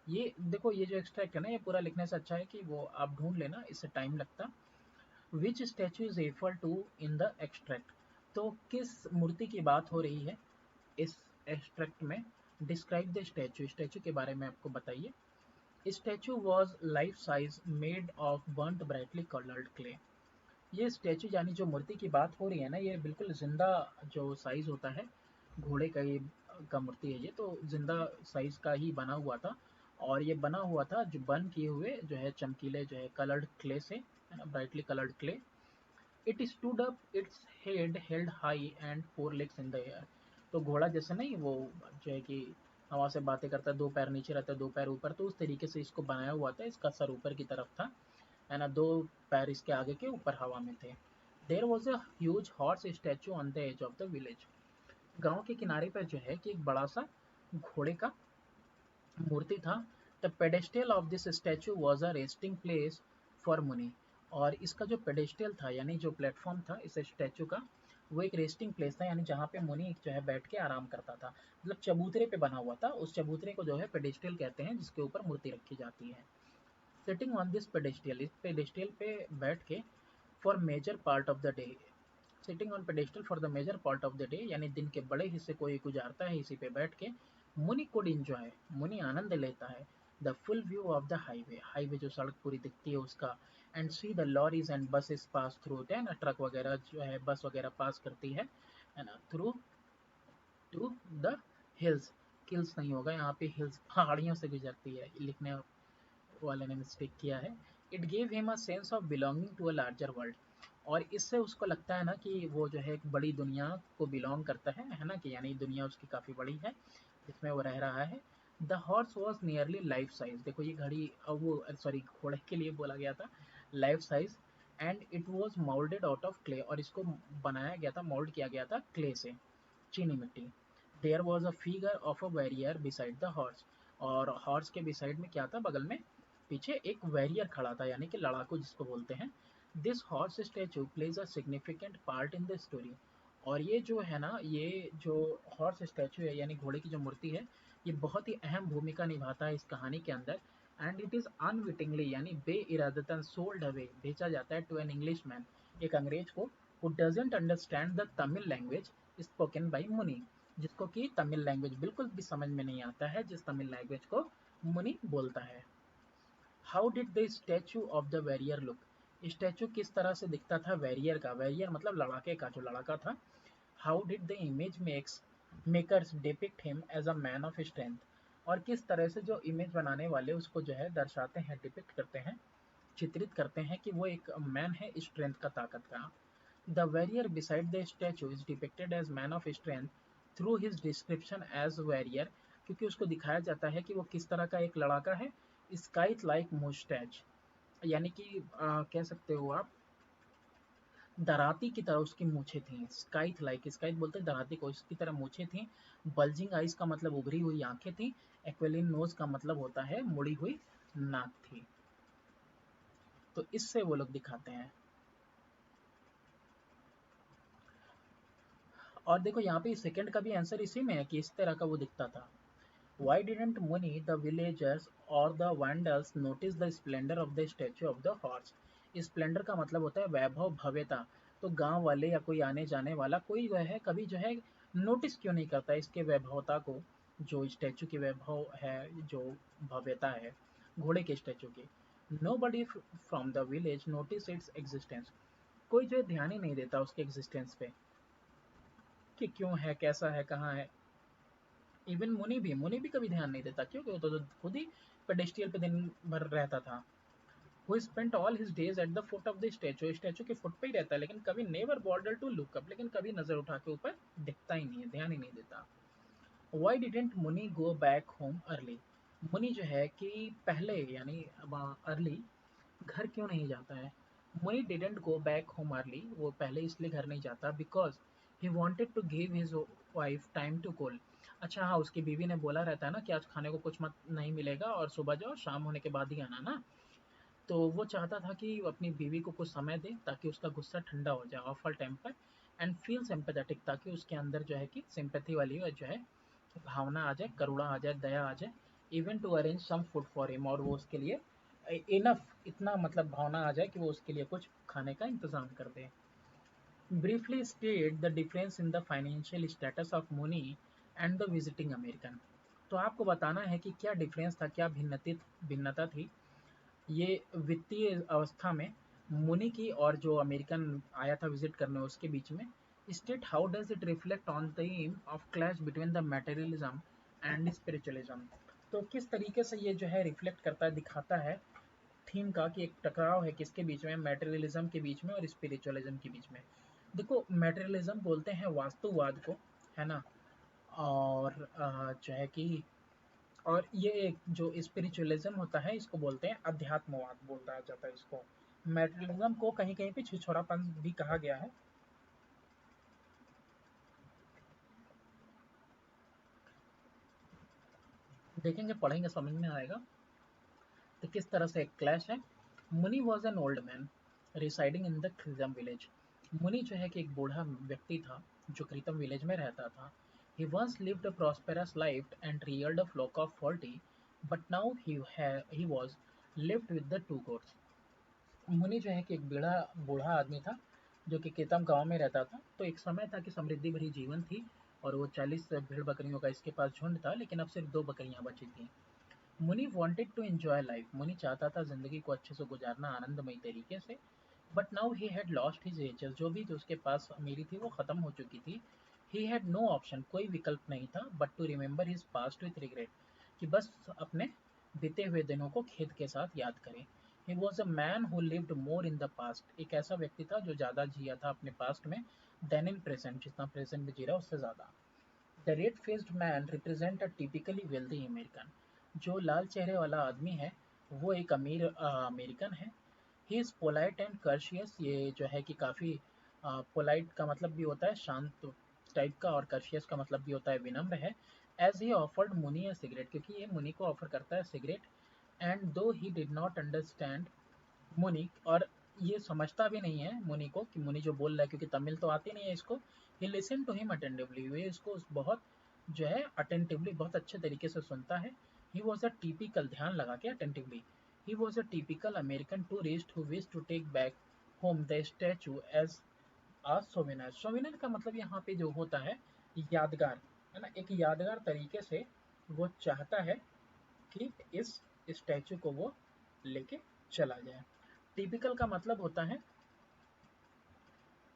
ये देखो, ये जो एक्सट्रैक्ट है ना, ये पूरा लिखने से अच्छा है कि वो आप ढूंढ लेना, इससे टाइम लगता। Which statue is refer to in the extract, तो किस मूर्ति की बात हो रही है इस एक्सट्रैक्ट में? डिस्क्राइब द स्टैचू, स्टैचू के बारे में आपको बताइए। Statue was life size made of बर्nt brightly coloured clay, ये स्टैचू यानी जो मूर्ति की बात हो रही है ना, ये बिल्कुल जिंदा जो साइज होता है घोड़े का, ये का मूर्ति है, ये तो जिंदा साइज का ही बना हुआ था, और ये बना हुआ था जो बर्न किए हुए जो है चमकीले जो है कलर्ड क्ले से, है ना, brightly coloured clay. It stood up, its head held high and four legs in the air, तो घोड़ा जैसे नहीं वो जो है कि हवा से बातें करता है, दो पैर नीचे रहता है दो पैर ऊपर, तो उस तरीके से इसको बनाया हुआ था, इसका सर ऊपर की तरफ था, है ना, दो पैर इसके आगे के ऊपर हवा में थे। There was a huge horse statue on the edge of the village, गांव के किनारे पर जो है कि एक बड़ा सा घोड़े का मूर्ति था। The pedestal of this statue was a resting place for मुनि, और इसका जो पेडेस्टल था यानी जो प्लेटफॉर्म था इस स्टैचू का, वो एक रेस्टिंग प्लेस था, यानी जहाँ पे मुनि जो है बैठ के आराम करता था, मतलब चबूतरे पे बना हुआ था, उस चबूतरे को जो है पेडेस्टल कहते हैं जिसके ऊपर मूर्ति रखी जाती है। सिटिंग ऑन दिस पेडेस्टल, इस पेडेस्टल पे बैठ के, for major part of the day, sitting on pedestal for the major part of the day, यानी दिन के बड़े हिस्से कोई गुजारता है इसी पे बैठ के, मुनि कुड इंजॉय, मुनि आनंद लेता है, the full view of the highway, highway जो सड़क पूरी दिखती है उसका, and see the lorries and buses pass through, है ना, ट्रक वगैरह जो है बस वगैरह पास करती है ना, through to the hills, hills नहीं होगा यहाँ पे, हिल्स पहाड़ियों से गुजरती है, लिखने वाले ने मिस्टेक किया है। It gave him a sense of belonging to a larger world, और इससे उसको लगता है ना कि वो जो है एक बड़ी दुनिया को बिलोंग करता है ना, कि यानी दुनिया उसकी काफ़ी बड़ी है जिसमें वो रह रहा है। The horse was nearly life size, देखो ये घड़ी वो सॉरी घोड़े के लिए बोला गया था life size, and it was moulded out of clay, और इसको बनाया गया था, मोल्ड किया गया था क्ले से, चीनी मिट्टी। There was a figure of a warrior beside the horse, और हॉर्स के बिसाइड में क्या था, बगल में पीछे एक वैरियर खड़ा था, यानी कि लड़ाकू जिसको बोलते हैं। This horse statue plays a significant part in the story, और ये जो है ना, ये जो हॉर्स स्टैचू है यानी घोड़े की जो मूर्ति है, ये बहुत ही अहम भूमिका निभाता है इस कहानी के अंदर। एंड इट इज अनविटिंगली यानी बे इरादतन सोल्ड अवे, भेजा जाता है टू एन इंग्लिश मैन, एक अंग्रेज को, who doesn't understand the Tamil language spoken by मुनि, जिसको कि तमिल लैंग्वेज बिल्कुल भी समझ में नहीं आता है, जिस तमिल लैंग्वेज को मुनि बोलता है। How did the statue of the warrior look, statue किस तरह से दिखता था वैरियर का, वैरियर मतलब लड़ाके का, जो लड़ाका था। How did the image makers depict him as a man of strength, और किस तरह से जो इमेज बनाने वाले उसको जो है दर्शाते हैं, डिपिक्ट करते हैं, चित्रित करते हैं कि वो एक मैन है स्ट्रेंथ का, ताकत का। The warrior beside the statue is depicted as man of strength through his description as warrior, क्योंकि उसको दिखाया जाता है कि वो किस तरह का एक लड़ाका है। स्काइथ लाइक मुस्टैच, यानी कि कह सकते हो आप दराती की तरह उसकी मूछें थीं, स्काइथ लाइक, स्काइथ बोलते हैं दराती को, इसकी तरह मूछें थीं। बल्जिंग आइज का मतलब उभरी हुई आंखें थीं। एक्वेलिन नोज का मतलब होता है मुड़ी हुई नाक थी। तो इससे वो लोग दिखाते हैं। और देखो यहाँ पे सेकंड का भी आंसर इसी में है कि इस तरह का वो दिखता था। Why didn't Muni, the villagers or the vandals notice the splendor of the statue of the horse? Splendor का मतलब होता है वैभव भव्यता। तो गांव वाले या कोई आने जाने वाला कोई जो है कभी जो है नोटिस क्यों नहीं करता इसके वैभवता को, जो स्टैचू की वैभव है, जो भव्यता है घोड़े के स्टैचू की। Nobody from the village notice its existence. कोई जो है ध्यान ही नहीं देता उसके एग्जिस्टेंस पे कि क्यों है, कैसा है, कहाँ है। इवन मुनि भी कभी ध्यान नहीं देता, क्योंकि वो तो खुद ही पेडेस्ट्रियल पे दिन भर रहता था। Who spent all his days at the foot of the statue, statue के फुट पे ही रहता है, लेकिन कभी never border to look up, लेकिन कभी नजर उठा के ऊपर दिखता ही नहीं है, ध्यान ही नहीं देता। Why didn't मुनि go back home early? मुनि जो है कि पहले यानी अर्ली घर क्यों नहीं जाता है? Muni didn't go back home early, वो पहले इसलिए घर नहीं जाता because he wanted to give his wife time to cool. अच्छा हाँ, उसकी बीवी ने बोला रहता है ना कि आज खाने को कुछ मत नहीं मिलेगा और सुबह जाओ, शाम होने के बाद ही आना ना। तो वो चाहता था कि वो अपनी बीवी को कुछ समय दे ताकि उसका गुस्सा ठंडा हो जाए, of temper, and feel sympathetic, ताकि उसके अंदर जो है कि सिंपैथी वाली जो है भावना आ जाए, करुणा आ जाए, दया आ जाए। Even to arrange some food for him, और वो उसके लिए इनफ, इतना मतलब भावना आ जाए कि वो उसके लिए कुछ खाने का इंतजाम कर दे। Briefly state the difference in the financial status of Muni and the visiting American. तो आपको बताना है कि क्या डिफरेंस था, क्या भिन्नता थी ये वित्तीय अवस्था में मुनि की और जो अमेरिकन आया था विजिट करने उसके बीच में। State how does it reflect on theme of clash between the materialism and spiritualism. तो किस तरीके से ये जो है रिफ्लेक्ट करता है, दिखाता है थीम का कि एक टकराव है किसके बीच में, मटेरियलिज्म के बीच में और स्पिरिचुअलिज्म के बीच में। देखो मटेरियलिज्म बोलते हैं वास्तुवाद को, है ना, और जो है कि और ये एक जो स्पिरिचुअलिज्म होता है इसको बोलते हैं अध्यात्मवाद, बोला जाता है इसको। मटेरियलिज्म को कहीं कहीं पे छिछोरापन भी कहा गया है। देखेंगे, पढ़ेंगे, समझ में आएगा तो किस तरह से एक क्लैश है। Muni was an old man residing in the Kritam village. Muni जो है कि एक बूढ़ा व्यक्ति था जो क्रितम विलेज में रहता था। He once lived a prosperous life and reared a flock of 40, but now he was lived with the two goats. Muni जो है कि एक बूढ़ा बूढ़ा आदमी था जो कि केतम गांव में रहता था। तो एक समय था कि समृद्धि भरी जीवन थी और वो 40 भेड़ बकरियों का इसके पास झुंड था, लेकिन अब सिर्फ 2 बकरियां बची थी। मुनि वॉन्टेड टू एंजॉय लाइफ, मुनि चाहता था जिंदगी को अच्छे से गुजारना आनंदमयी तरीके से। But now he had lost his ages, जो भी जो उसके पास अमीरी थी वो खत्म हो चुकी थी। ही हैड नो ऑप्शन, कोई विकल्प नहीं था, but to remember his past with regret, कि बस अपने बीते हुए दिनों को खेद के साथ याद करें। ही was a man who lived more in the past, एक ऐसा व्यक्ति था जो ज़्यादा जिया था अपने पास्ट में देन इन प्रेजेंट, जितना प्रेजेंट में जी रहा है उससे ज़्यादा। The red faced man represent a typically wealthy American. जो लाल चेहरे वाला आदमी है वो एक अमीर अमेरिकन है। ही इज़ पोलाइट एंड कर्शियस, ये जो है कि काफ़ी पोलाइट का मतलब भी होता है शांत टाइप का, और कर्शियस का मतलब भी होता है विनम्र है। As he offered Muni a cigarette, क्योंकि ये मुनि को ऑफर करता है सिगरेट। एंड दो ही डिड नॉट अंडरस्टैंड मुनि, और ये समझता भी नहीं है मुनि को कि मुनि जो बोल रहा है, क्योंकि तमिल तो आती नहीं है इसको। He listen to him attentively, वे इसको बहुत जो है अटेंटिवली बहुत अच्छे तरीके से सुनता है। ही वॉज अ टिपिकल, ध्यान लगा के attentively, he was a typical American tourist who wish to take back home the statue as a souvenir. Souvenir का मतलब यहाँ पे जो होता है यादगार, है ना, एक यादगार तरीके से वो चाहता है कि इस स्टैचू को वो लेके चला जाए। टिपिकल का मतलब होता है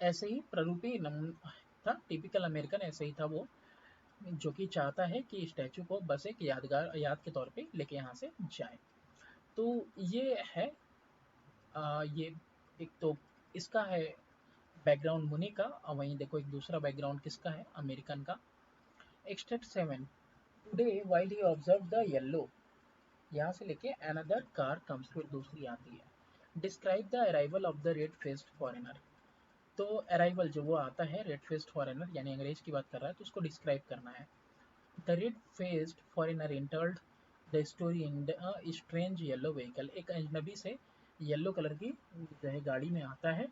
ऐसे ही प्ररूपी था, टिपिकल अमेरिकन ऐसे ही था वो, जो कि चाहता है कि स्टैचू को बस एक यादगार याद के तौर पे लेके यहाँ से जाए। तो ये है ये एक तो इसका है बैकग्राउंड मुनि का, और वहीं देखो एक दूसरा बैकग्राउंड किसका है, अमेरिकन का। Extract 7, today while he observe the yellow, यहाँ से लेके अनदर कार कम्स, फिर दूसरी आती है। Describe the arrival of the red faced foreigner. तो अराइवल जो वो आता है रेड फेस्ड फॉरेनर यानी अंग्रेज की बात कर रहा है, तो उसको डिस्क्राइब करना है। The red faced foreigner entered the story in the strange yellow vehicle, एक अजनबी से येलो कलर की जो है गाड़ी में आता है,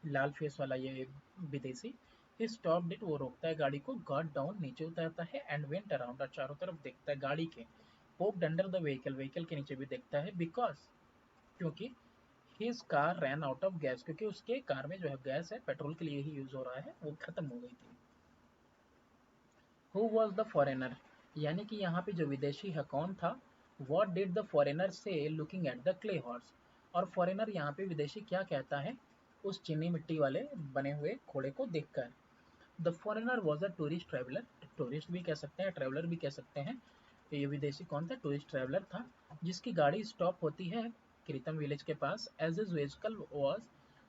लाल फेस वाला ये विदेशी। ही स्टॉप्ड इट, वो रोकता है गाड़ी को, गॉट डाउन, नीचे उतरता है, एंड वेंट अराउंड, और चारों तरफ देखता है गाड़ी के, poked under the vehicle, vehicle के नीचे भी देखता है, बिकॉज क्योंकि his car ran out of gas, क्योंकि उसके कार में जो है गैस है पेट्रोल के लिए ही यूज हो रहा है, वो खत्म हो गई थी। हु वॉज द फॉरेनर, यानी कि यहाँ पे जो विदेशी है कौन था। वॉट डिड द फॉरेनर से looking at the clay horse, और फॉरेनर यहाँ पे विदेशी क्या कहता है उस चीनी मिट्टी वाले बने हुए घोड़े को देखकर। The foreigner was a tourist traveller, tourist भी कह सकते हैं, ट्रैवलर भी कह सकते हैं। तो ये विदेशी कौन था, टूरिस्ट ट्रैवलर था, जिसकी गाड़ी स्टॉप होती है कृतम विलेज के पास, एज इज व्हीकल वॉज,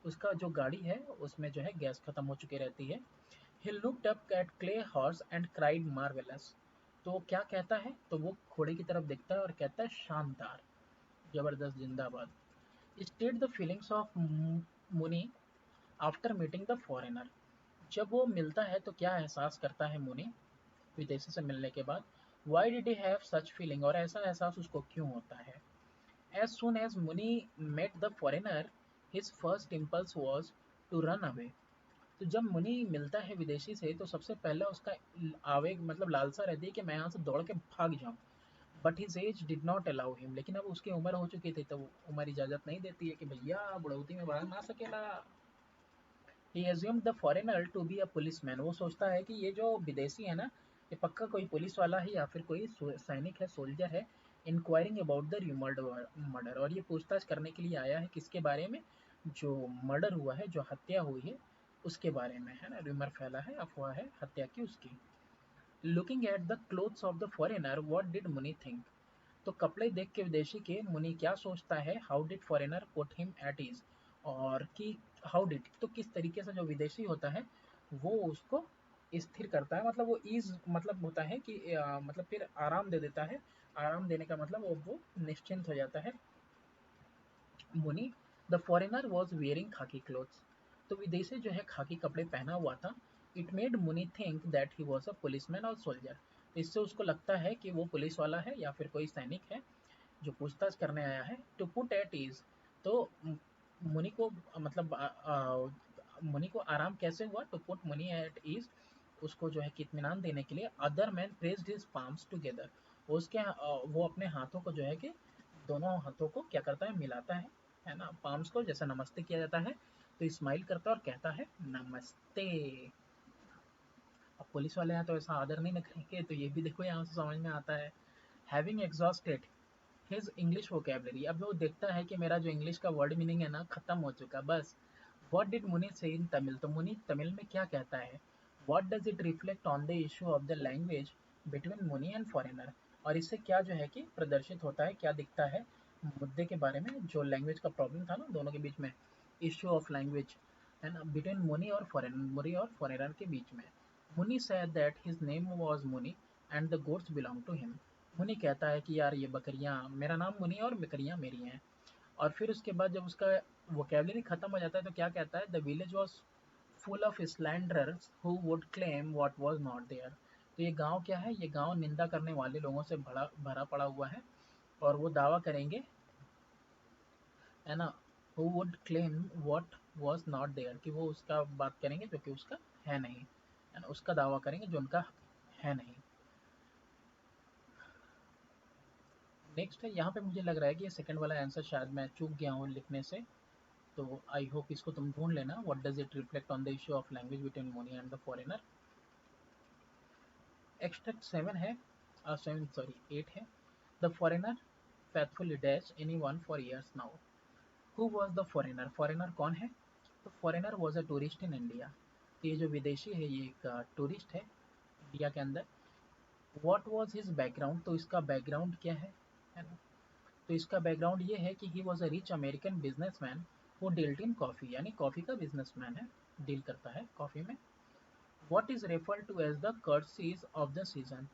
उसका जो गाड़ी है उसमें जो है गैस खत्म हो चुकी रहती है। He looked up at clay horse and cried marvellous, तो क्या कहता है, तो वो घोड़े की तरफ देखता है और कहता है शानदार, जबरदस्त, जिंदाबाद। स्टेट द फीलिंग्स ऑफ मुनि आफ्टर मीटिंग द फॉरेनर, जब वो मिलता है तो क्या एहसास करता है मुनि विदेशी से मिलने के बाद। Why did he have such feeling, और ऐसा एहसास उसको क्यों होता है। As soon as Muni met the foreigner, his first impulse was to run away, तो जब मुनि मिलता है विदेशी से तो सबसे पहला उसका आवेग मतलब लालसा रहती है कि मैं यहाँ से दौड़ के भाग जाऊँ। But his age did not allow him, लेकिन अब उसकी उम्र हो चुकी थी तो उम्र इजाजत नहीं देती है कि भैया बुढ़ौती में भाग ना सकेला। He assumed the foreigner to be a policeman, वो सोचता है कि ये जो विदेशी है ना, ये पक्का कोई पुलिस वाला है या फिर कोई सैनिक है, सोल्जर है। Enquiring about the rumoured murder, और ये पूछताछ करने के लिए आया है किसके बारे में, जो मर्डर हुआ है, जो हत्या हुई है उसके बारे में, है ना, रूमर फैला है, अफवाह है हत्या की उसकी। Looking at the clothes of the foreigner what did मुनि थिंक, तो कपड़े देख के विदेशी के मुनि क्या सोचता है, how did foreigner put him at ease, और कि हाउ डिड तो किस तरीके से जो विदेशी होता है वो उसको स्थिर करता है, मतलब वो ईज मतलब होता है कि मतलब फिर आराम दे देता है, आराम देने का मतलब वो निश्चिंत हो जाता है। मुनि, द फॉरेनर वॉज वेयरिंग खाकी क्लोथ्स, तो विदेशी जो है खाकी कपड़े पहना हुआ था। इट मेड मुनि think that he was a policeman और सोल्जर, इससे उसको लगता है कि वो पुलिस वाला है या फिर कोई सैनिक है जो पूछताछ करने आया है। टू पुट एट ईज, तो मुनि को मतलब मुनि को आराम कैसे हुआ, टू पुट मुनि एट ईज, उसको जो है कि इत्मीनान देने के लिए। Other man pressed his palms together, उसके वो अपने हाथों को जो है कि दोनों हाथों को क्या करता है, मिलाता है ना, पाम्स को, जैसे नमस्ते किया जाता है तो स्माइल करता है और कहता है नमस्ते। अब पुलिस वाले हैं तो ऐसा आदर नहीं न करेंगे, तो ये भी देखो यहाँ से समझ में आता है। Having exhausted his English vocabulary, अब वो देखता है कि मेरा जो इंग्लिश का वर्ड मीनिंग है ना खत्म हो चुका बस। व्हाट डिड मुनि से इन तमिल, तो मुनि तमिल में क्या कहता है। What does it reflect on the issue of the language between मुनि एंड फॉरेनर, और इससे क्या जो है कि प्रदर्शित होता है, क्या दिखता है मुद्दे के बारे में, जो लैंग्वेज का प्रॉब्लम था ना दोनों के बीच में, इशू ऑफ लैंग्वेज, है ना, बिटवीन मुनि और फॉरेनर, मुनि और फॉरेनर के बीच में। Muni said that his name was Muni and the goats belong to him, Muni कहता है कि यार ये बकरियां, मेरा नाम मुनि और बकरियां मेरी हैं। और फिर उसके बाद जब उसका वोकेबलरी खत्म हो जाता है तो क्या कहता है, the village was full of slanderers who would claim what was not there, तो ये गांव क्या है, ये गांव निंदा करने वाले लोगों से भरा भरा पड़ा हुआ है, और वो दावा करेंगे, है ना, who would claim what was not there, कि वो उसका बात करेंगे जो कि उसका है नहीं, है ना, उसका दावा करेंगे जो उनका है नहीं। नेक्स्ट है, यहाँ पे मुझे लग रहा है कि ये सेकंड वाला आंसर शायद मैं चूक गया हूँ लिखने से, तो आई होप इसको तुम ढूंढ लेना। What does it reflect on the issue of language between Muni and the foreigner. Extract 7 है, 7 सॉरी 8 है। The foreigner faithfully dash anyone for years now. Who was the foreigner? Foreigner कौन है, तो foreigner was a tourist in India, तो ये जो विदेशी है ये एक टूरिस्ट है इंडिया के अंदर। व्हाट वाज हिज बैकग्राउंड, तो इसका बैकग्राउंड क्या है ना, तो इसका बैकग्राउंड ये है कि he was a rich American businessman वो डील्ड इन कॉफ़ी, यानी कॉफ़ी का बिजनेसमैन है, डील करता है कॉफ़ी में। What is refer to as the courtesies of the season,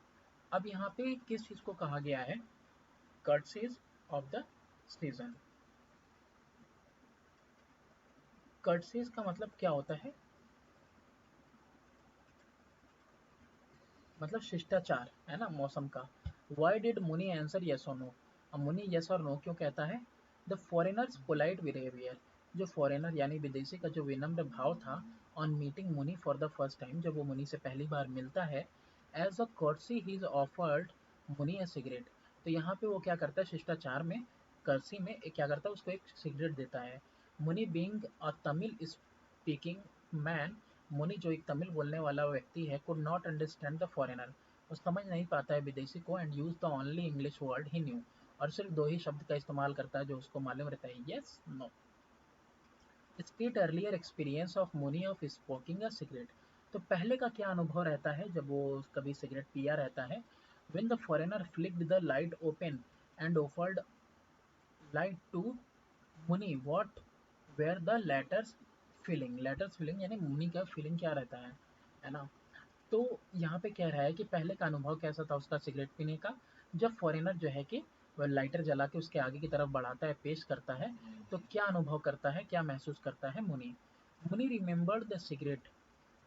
अब यहाँ पे किस चीज़ को कहा गया है, courtesies of the season. Courtesies का मतलब क्या होता है, मतलब शिष्टाचार, है ना, मौसम का। Why did Muni answer yes और नो, अब मुनि यस और नो क्यों कहता है। द फॉरेनर्स पोलाइट बिहेवियर, जो फॉरेनर यानी विदेशी का जो विनम्र भाव था on meeting Muni for the first time, जब वो मुनि से पहली बार मिलता है, as a courtesy he is offered Muni a cigarette. तो यहाँ पे वो क्या करता है, शिष्टाचार में कर्सी में क्या करता है, उसको एक सिगरेट देता है। मुनि being a Tamil speaking man, मुनि जो एक तमिल बोलने वाला व्यक्ति है, could not understand the foreigner, वो समझ नहीं पाता है विदेशी को, and use the only English word he new, और सिर्फ दो ही शब्द का इस्तेमाल करता है जो उसको मालूम रहता है, yes no. State earlier experience of Muni of smoking a cigarette. तो पहले का क्या अनुभव रहता है जब वो कभी सिगरेट पिया रहता है। When the foreigner flicked the light open and offered light to Muni, what were the latter's feeling, latter's feeling यानी मुनि का फीलिंग क्या रहता है ना। तो यहाँ पे कह रहा है कि पहले का अनुभव कैसा था उसका सिगरेट पीने का, जब फॉरेनर जो है कि वह लाइटर जला के उसके आगे की तरफ बढ़ाता है, पेश करता है, तो क्या अनुभव करता है, क्या महसूस करता है मुनि। मुनि रिमेंबर्ड द सिगरेट,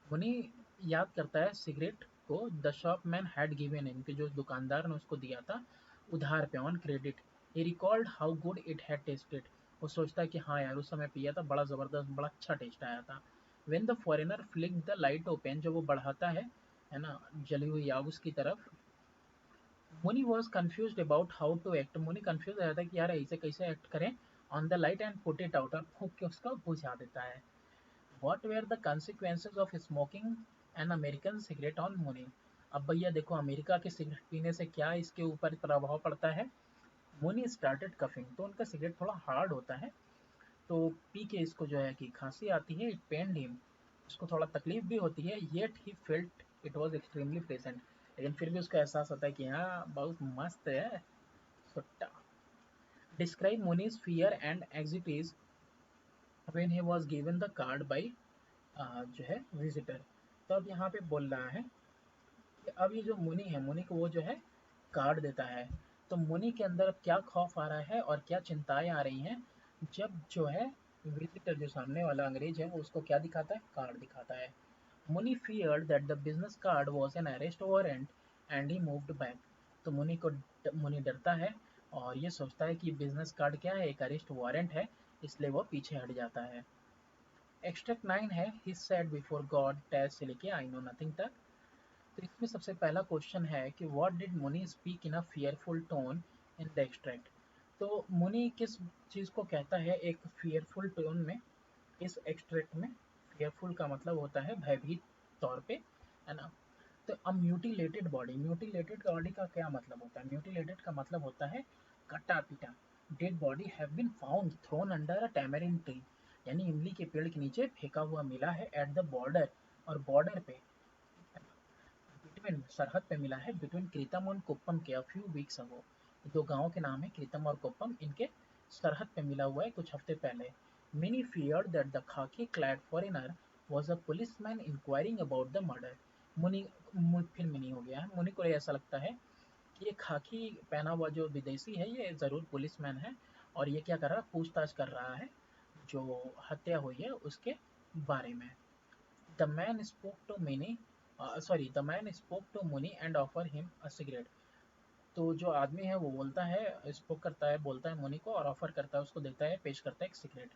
मुनि याद करता है सिगरेट को, the shop man had given him, कि जो दुकानदार ने उसको दिया था उधार पे, on credit. He recalled how good it had tested, वो सोचता है कि हाँ यार उस समय पिया था, बड़ा ज़बरदस्त, बड़ा अच्छा टेस्ट आया था। When the foreigner flick the light open, जब वो बढ़ाता है ना, जली हुई आग उसकी तरफ, Muni was confuse about how to act, Muni confuse रहता है कि यार ऐसे कैसे एक्ट करें, on the light and put it out, और फूक के उसको बुझा देता है। What were the consequences of smoking an American cigarette on मुनि। अब भैया देखो अमेरिका के सिगरेट पीने से क्या इसके ऊपर प्रभाव पड़ता है। मुनि स्टार्टेड कफिंग, तो उनका सिगरेट थोड़ा हार्ड होता है, तो पी के इसको जो है कि खांसी आती है, इट पेंड हिम, उसको थोड़ा तकलीफ भी होती है, yet he felt it was extremely pleasant, लेकिन फिर भी उसका एहसास होता है कि हाँ बहुत मस्त है सुट्टा। Describe Muni's fear and anxieties when he was given the card by जो है विजिटर। तो अब यहाँ पे बोल रहा है कि अब ये जो मुनि है, मुनि को वो जो है कार्ड देता है, तो मुनि के अंदर अब क्या खौफ आ रहा है और क्या चिंताएं आ रही हैं, जब जो है विजिटर जो सामने वाला अंग्रेज है वो उसको क्या दिखाता है, कार्ड दिखाता है। मुनि feared that the business card was an arrest warrant and he moved back. तो मुनि डरता है और ये सोचता है कि बिजनेस कार्ड क्या है, एक अरेस्ट वारंट है, इसलिए वो पीछे हट जाता है। एक्सट्रैक्ट 9 है, he said before God dash से लेके आई नो नथिंग तक। तो इसमें सबसे पहला क्वेश्चन है कि व्हाट डिड मुनि speak in a fearful tone in the extract. तो मुनि किस चीज़ को कहता है एक फियरफुल टोन में इस एक्सट्रैक्ट में। फियरफुल का मतलब होता है भयभीत तौर पे, है ना। तो अ म्यूटिलेटेड बॉडी, म्यूटिलेटेड बॉडी का क्या मतलब होता है, म्यूटिलेटेड का मतलब होता है कटा पिटा। Dead body have been found thrown under a tamarind tree, यानी इमली के पेड़ के नीचे फेंका हुआ मिला है, एट द बॉर्डर, और बॉर्डर पे, बिटवीन सरहद पे मिला है, बिटवीन कृतम और कुप्पम के, अ फ्यू वीक्स अगो। दो गांवों के नाम है कृतम और कुप्पम, इनके सरहद पे मिला हुआ है कुछ हफ्ते पहले। Many feared that the khaki-clad foreigner was a policeman inquiring about the murder. मुनि फिर मिनी हो गया है, मुनि को ऐसा लगता है कि ये खाकी पहना हुआ जो विदेशी है ये जरूर पुलिसमैन है, और ये क्या कर रहा है, पूछताछ कर रहा है जो हत्या हुई है उसके बारे में। The man spoke to Mini, sorry the man spoke to Muni and offer him a cigarette. तो जो आदमी है वो बोलता है, स्पोक करता है, बोलता है मुनि को और ऑफर करता है, उसको देता है, पेश करता है एक सिगरेट।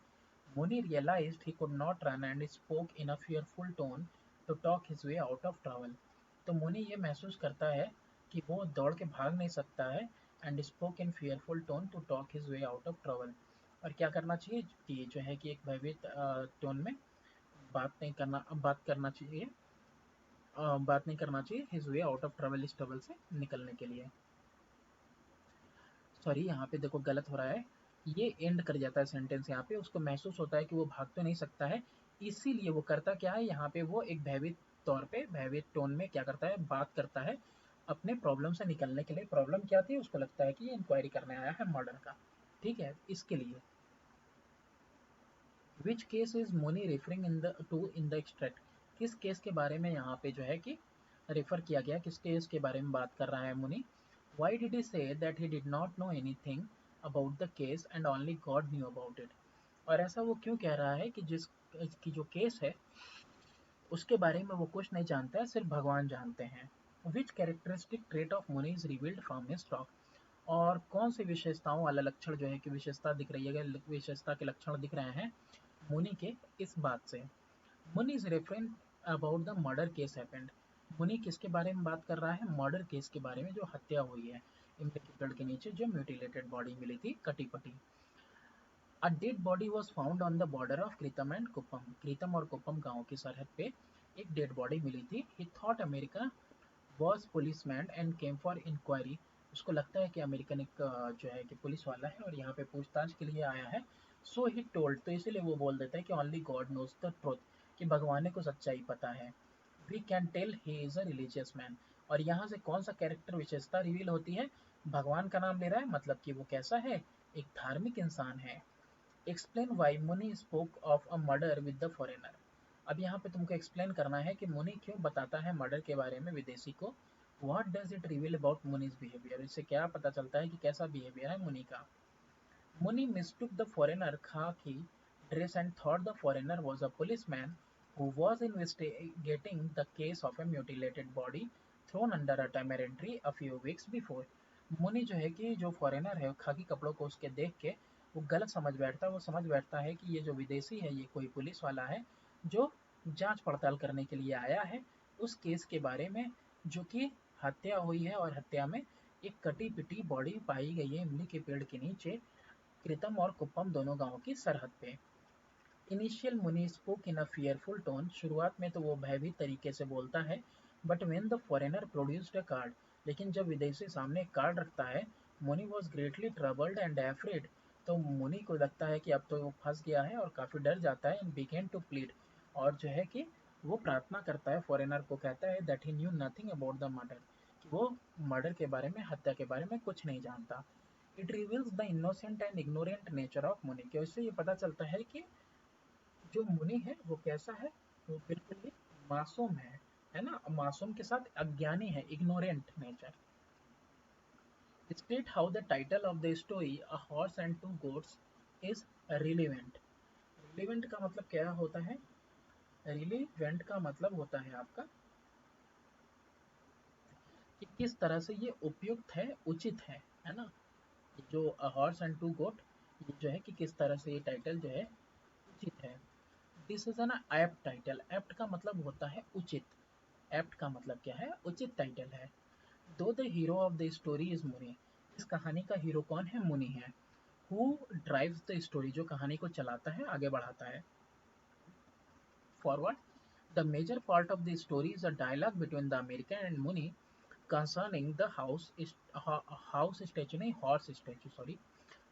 मुनि realized he could not run and spoke in a fearful tone to talk his way out of trouble। तो मुनि ये महसूस करता है कि वो दौड़ के भाग नहीं सकता है, and spoke in fearful tone to talk his way out of trouble। और क्या करना चाहिए कि जो है कि एक भयभीत टोन में बात करना चाहिए, बात नहीं करना चाहिए, his way out of trouble, इस ट्रबल से निकलने के लिए। सॉरी यहाँ पे देखो गलत हो रहा है, ये एंड कर जाता है सेंटेंस, यहाँ पे उसको महसूस होता है कि वो भाग तो नहीं सकता है, इसीलिए वो करता क्या है, यहाँ पे वो एक भयभीत तौर पे, भयभीत टोन में क्या करता है, बात करता है अपने प्रॉब्लम से निकलने के लिए। प्रॉब्लम क्या थी, उसको लगता है कि ये इंक्वायरी करने आया है मर्डर का, ठीक है, इसके लिए। Which case is Muni referring in the extract, किस केस के बारे में यहाँ पे जो है कि रेफर किया गया, किस केस के बारे में बात कर रहा है मुनि। वाई डिड ही से that he did not know anything about the case and only God knew about it. और ऐसा वो क्यों कह रहा है कि जिस की जो केस है उसके बारे में वो कुछ नहीं जानता है, सिर्फ भगवान जानते हैं। विच कैरेक्टरिस्टिक ट्रेट ऑफ मुनि is revealed from his talk, और कौन सी विशेषताओं वाला लक्षण जो है कि विशेषता दिख रही है, विशेषता के लक्षण दिख रहे हैं मुनि के, इस बात से। मुनि is referring about the murder case happened. मुनि किसके बारे में बात कर रहा है? मर्डर केस के बारे में, जो हत्या हुई है इमली के पेड़ के नीचे, जो म्यूटिलेटेड बॉडी मिली थी, कटी पटी। A dead body was found on the border of कृतम एंड कुप्पम। कृतम और कुप्पम गांव की सरहद पे एक डेड बॉडी मिली थी। He thought America was policeman and came for inquiry. उसको लगता है कि अमेरिकन एक जो है कि पुलिस वाला है और यहाँ पे पूछताछ के लिए आया है। सो ही टोल्ड, तो इसीलिए वो बोल देता है कि only God knows the truth, कि भगवान को सच्चाई पता है। We can tell he is a religious man. और यहाँ से कौन सा कैरेक्टर विशेषता रिवील होती है? भगवान का नाम ले रहा है, मतलब कि वो कैसा है? एक धार्मिक इंसान है। एक्सप्लेन वाई मुनि spoke of a murder with the foreigner. अब यहाँ पे तुमको एक्सप्लेन करना है कि मुनि क्यों बताता है मर्डर के बारे में विदेशी को। What does it reveal about Muni's behaviour. इससे क्या पता चलता है कि कैसा बिहेवियर है मुनि का। मुनि mistook the foreigner khaki dress and thought the foreigner was a policeman who was investigating the case of a mutilated body thrown under a tamarind tree a few weeks before। मुनि जो है कि जो foreigner है खाकी कपड़ों को उसके देख के वो गलत समझ बैठता है। वो समझ बैठता है कि ये जो विदेशी है ये कोई पुलिस वाला है जो जांच पड़ताल करने के लिए आया है उस केस के बारे में, जो कि हत्या हुई है और हत्या में एक कटी पिटी बॉडी पाई गई है इमली के पेड़ के नीचे, कृतम और कुप्पम दोनों गांवों की सरहद पे। इनिशियल मुनि spoke in a fearful tone. शुरुआत में तो वो भयभीत तरीके से बोलता है। But when the foreigner produced a card, लेकिन जब विदेशी सामने एक कार्ड रखता है, Muni was greatly troubled and afraid, तो मुनि को लगता है कि अब तो वो फंस गया है और काफ़ी डर जाता है। एंड बिगेन टू प्लीड, और जो है कि वो प्रार्थना करता है, फॉरेनर को कहता है that he knew nothing about the murder, कि वो मर्डर के बारे में, हत्या के बारे में कुछ नहीं जानता। It reveals the innocent and ignorant nature of मुनि, कि इससे ये पता चलता है कि जो मुनि है वो कैसा है, वो बिल्कुल ही मासूम है ना, मासूम के साथ अज्ञानी है, ignorant nature. State how the title of the story a horse and to goats is relevant. Relevant का मतलब क्या होता है? रिलीवेंट का मतलब होता है आपका कि किस तरह से ये उपयुक्त है, उचित है ना। ये जो अ हॉर्स एंड टू गोट, ये जो है कि किस तरह से ये टाइटल जो है उचित है। This is an apt title. Apt का मतलब होता है उचित। एप्ट का मतलब क्या है? उचित टाइटल है। दो the hero of the story is मुनि। इस कहानी का हीरो कौन है? मुनि है। हु ड्राइव्स द स्टोरी, जो कहानी को चलाता है, आगे बढ़ाता है, forward. The major part of the story is a dialogue between the American and Muni concerning the house statue, नहीं हॉर्स स्टैचू, सॉरी,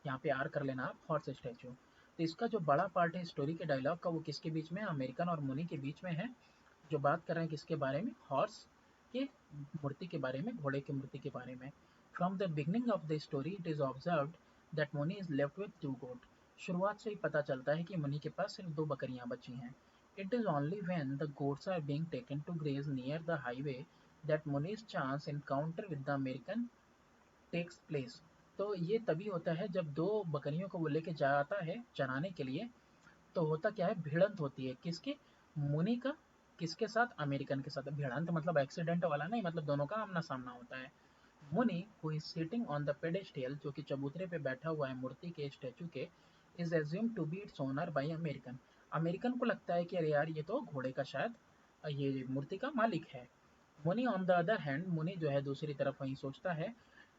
यहाँ पे आर कर लेना आप, हॉर्स स्टैचू। तो इसका जो बड़ा पार्ट है स्टोरी के डायलॉग का, वो किसके बीच में है? अमेरिकन और मुनि के बीच में है। जो बात कर रहे हैं किसके बारे में? हॉर्स के मूर्ति के बारे में, घोड़े की मूर्ति के बारे में। From the beginning of the story it is observed that मुनि इज लेफ्ट विथ टू गोट। शुरुआत से ही पता चलता है कि मुनि के पास सिर्फ दो बकरियां बची हैं। It is only when the goats are being taken to graze near the highway that Muni's chance encounter with the American takes place. तो ये तभी होता है जब दो बकरियों को वो लेके जाता है चराने के लिए। तो होता क्या है? भिड़ंत होती है, किसकी? मुनि का किसके साथ? अमेरिकन के साथ। भिड़ंत मतलब एक्सीडेंट वाला नहीं, मतलब दोनों का आमना सामना होता है। मुनि who is sitting on the pedestal, जो कि चबूतरे पे बैठा हुआ है मूर्ति के, स्टैचू के, is assume to be its owner by American. American को लगता है कि अरे यार ये तो घोड़े का शायद ये मूर्ति का मालिक है। मुनि ऑन द अदर हैंड, मुनि जो है दूसरी तरफ वही सोचता है,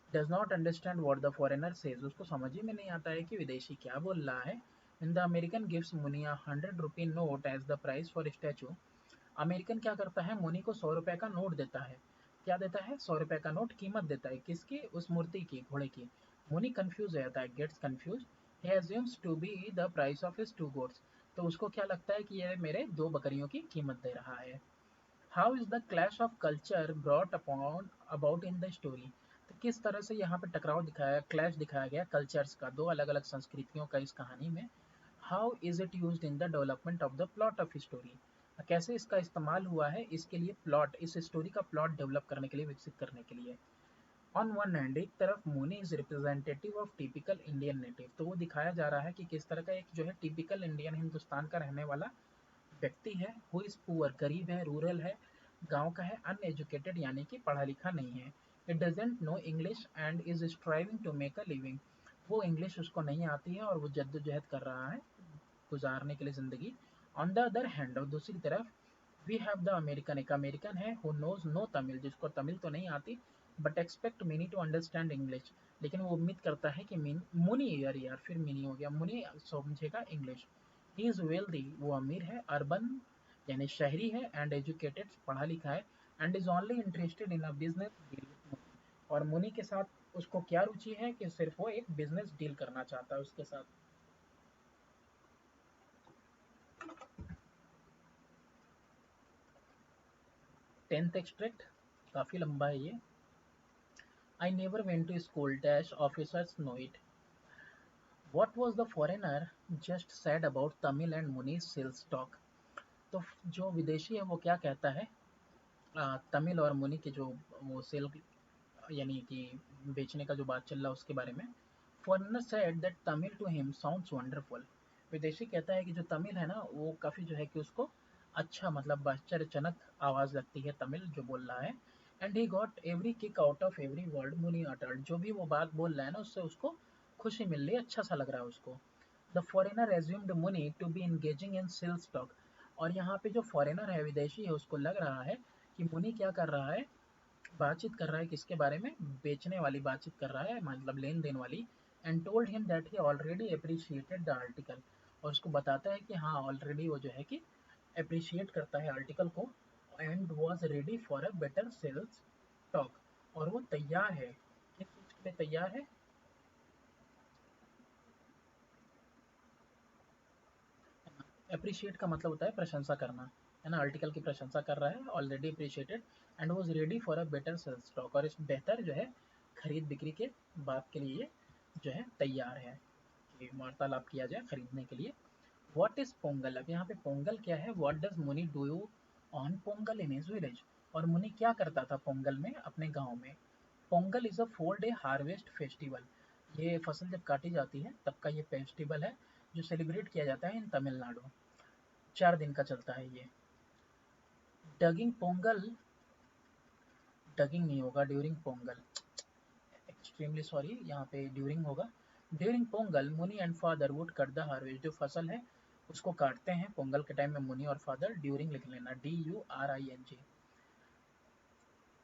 does not understand what the foreigner says, उसको समझ ही में नहीं आता है कि विदेशी क्या बोल रहा है। In the American gives Muni a 100 rupee note as the price for statue. American क्या करता है? मुनि को 100 रुपए का नोट देता है। क्या देता है? 100 रुपए का नोट कीमत देता है, किसकी? उस मूर्ति की, घोड़े की। मुनि कंफ्यूज हो जाता है, gets confuse. He assumes to be the price of his two goats. तो उसको क्या लगता है कि ये मेरे दो बकरियों की कीमत दे रहा है। How is the clash of culture brought upon about in the story. तो किस तरह से यहाँ पे टकराव दिखाया, क्लैश दिखाया गया कल्चर्स का, दो अलग अलग संस्कृतियों का इस कहानी में। How is it used in the development of the plot of story. कैसे इसका इस्तेमाल हुआ है इसके लिए, प्लॉट, इस स्टोरी का प्लॉट डेवलप करने के लिए, विकसित करने के लिए। ऑन वन हैंड, एक तरफ मुनि is representative of typical Indian native, तो वो दिखाया जा रहा है कि किस तरह का एक जो है टिपिकल इंडियन, हिंदुस्तान का रहने वाला व्यक्ति है। हु इज पुअर, गरीब है, रूरल है, गांव का है, अनएजुकेटेड यानी कि पढ़ा लिखा नहीं है। It doesn't know English and is striving to make a living. वो इंग्लिश उसको नहीं आती है और वो जद्दोजहद कर रहा है गुजारने के लिए ज़िंदगी। ऑन द अदर हैंड, और दूसरी तरफ वी हैव द अमेरिकन, एक अमेरिकन है हु नोज नो तमिल, जिसको तमिल तो नहीं आती but expect mini to understand English, लेकिन वो उम्मीद करता है कि मुनी, यार फिर मिनी हो गया, मुनी समझेगा इंग्लिश। ही इज़ वेल्दी, वो अमीर है, अर्बन यानी शहरी है, एंड एजुकेटेड, पढ़ा लिखा है, and is only interested in a business deal with Muni. और मुनी के साथ उसको क्या रुचि है कि सिर्फ वो एक बिजनेस डील करना चाहता है उसके साथ। 10th एक्सट्रैक्ट काफ़ी लंबा है ये। I never went to school dash officers know it. What was the foreigner just said about Tamil and Muni's sales talk. तो जो विदेशी है वो क्या कहता है तमिल और मुनि के जो वो सेल यानी कि बेचने का जो बात चल रहा है उसके बारे में। Foreigner said that Tamil to him sounds wonderful. विदेशी कहता है कि जो तमिल है ना वो काफ़ी जो है कि उसको अच्छा मतलब आश्चर्यजनक आवाज़ लगती है तमिल जो बोल रहा है। And he got every kick out of every word Muni uttered, जो भी वो बात बोल रहा है ना उससे उसको खुशी मिल रही है, अच्छा सा लग रहा है उसको। The foreigner assumed Muni to be engaging in sales talk. और यहाँ पे जो फॉरेनर है विदेशी है उसको लग रहा है कि मुनि क्या कर रहा है, बातचीत कर रहा है किसके बारे में, बेचने वाली बातचीत कर रहा है मतलब लेन देन वाली। And told him that he already appreciated the article, और उसको बताता है कि हाँ ऑलरेडी वो जो है कि अप्रिशिएट करता है आर्टिकल को। And was ready for a better sales talk, और वो तैयार है, किस चीज़ के लिए तैयार है, अप्रिशिएट का मतलब होता है प्रशंसा करना, है ना, आर्टिकल की प्रशंसा कर रहा है, already appreciated, and was ready for a better sales talk, और इस बेहतर जो है खरीद बिक्री के बात के लिए जो है तैयार है कि वार्तालाप किया जाए खरीदने के लिए। व्हाट इज पोंगल, अब यहाँ पे पोंगल क्या है, व्हाट डज मुनि do you on Pongal in his village, और मुनि क्या करता था पोंगल में अपने गांव में। Pongal is a 4 day harvest festival, ये फसल जब काटी जाती है तब का ये फेस्टिवल है जो सेलिब्रेट किया जाता है इन तमिलनाडु। 4 दिन का चलता है ये। डगिंग पोंगल, डगिंग नहीं होगा, ड्यूरिंग पोंगल, एक्सट्रीमली सॉरी, यहाँ पे ड्यूरिंग होगा। ड्यूरिंग पोंगल मुनि and father would cut the harvest, जो फसल है उसको काटते हैं पोंगल के टाइम में मुनि और फादर, ड्यूरिंग लिख लेना DURING।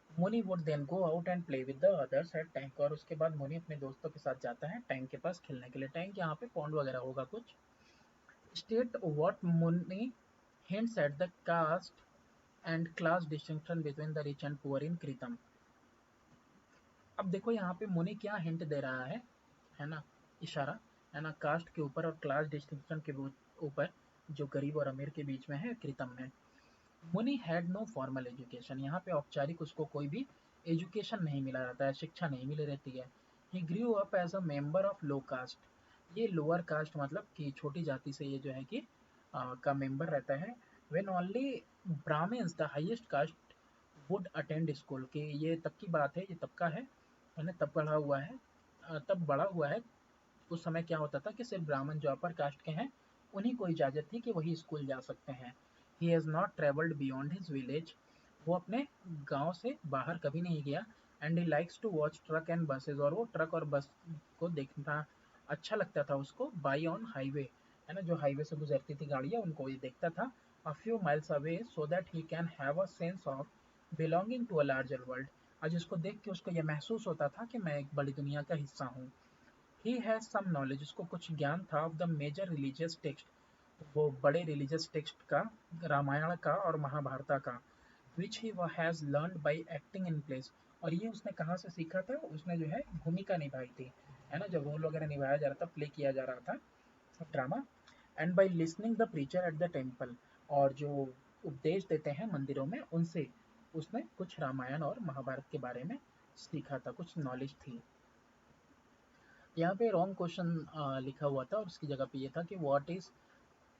Muni would then go out and play with the others at tank, और उसके बाद मुनि अपने दोस्तों के साथ जाता है टैंक के पास खेलने के लिए। टैंक यहाँ पे पॉन्ड वगैरह होगा कुछ। स्टेट व्हाट मुनि hints at the caste and class distinction between the rich and poor in Kritam। अब देखो यहाँ पे मुनि क्या हिंट दे रहा है ना, इशारा, है ना, कास्ट के ऊपर और क्लास डिस्टिंक्शन के ऊपर जो गरीब और अमीर के बीच में है कृतम में। Muni had no formal education, यहाँ पे औपचारिक उसको कोई भी एजुकेशन नहीं मिला रहता है, शिक्षा नहीं मिली रहती है। He grew up as a member of low caste, ये लोअर कास्ट मतलब कि छोटी जाति से ये जो है कि का मेंबर रहता है। When only Brahmins the highest caste would attend school, के ये तब की बात है, ये तब का है, मैंने तब पढ़ा हुआ है, तब बड़ा हुआ है। उस समय क्या होता था कि सिर्फ ब्राह्मण जो अपर कास्ट के हैं उन्हीं को इजाज़त थी कि वही स्कूल जा सकते हैं। He has not travelled beyond his village, वो अपने गांव से बाहर कभी नहीं गया। And he likes to watch truck and buses, और वो ट्रक और बस को देखना अच्छा लगता था उसको। बाई ऑन हाईवे, है ना, जो हाईवे से गुजरती थी गाड़ियाँ उनको ये देखता था a few miles away, so that he can have a sense of belonging to a larger world, आज उसको देख के उसको यह महसूस होता था कि मैं एक बड़ी दुनिया का हिस्सा हूँ। ही हैज़ सम नॉलेज, उसको कुछ ज्ञान था of the major religious text, वो बड़े रिलीजियस टेक्स्ट का, रामायण का और महाभारत का। Which he has learn by acting in place, और ये उसने कहाँ से सीखा था, उसने जो है भूमिका निभाई थी, है ना, जब रोल वगैरह निभाया जा रहा था, प्ले किया जा रहा था drama. And by listening the preacher at the temple, और जो उपदेश देते हैं मंदिरों में उनसे उसने कुछ रामायण और महाभारत के बारे में सीखा था, कुछ नॉलेज थी। यहाँ पे रॉन्ग क्वेश्चन लिखा हुआ था और उसकी जगह पे ये था कि what is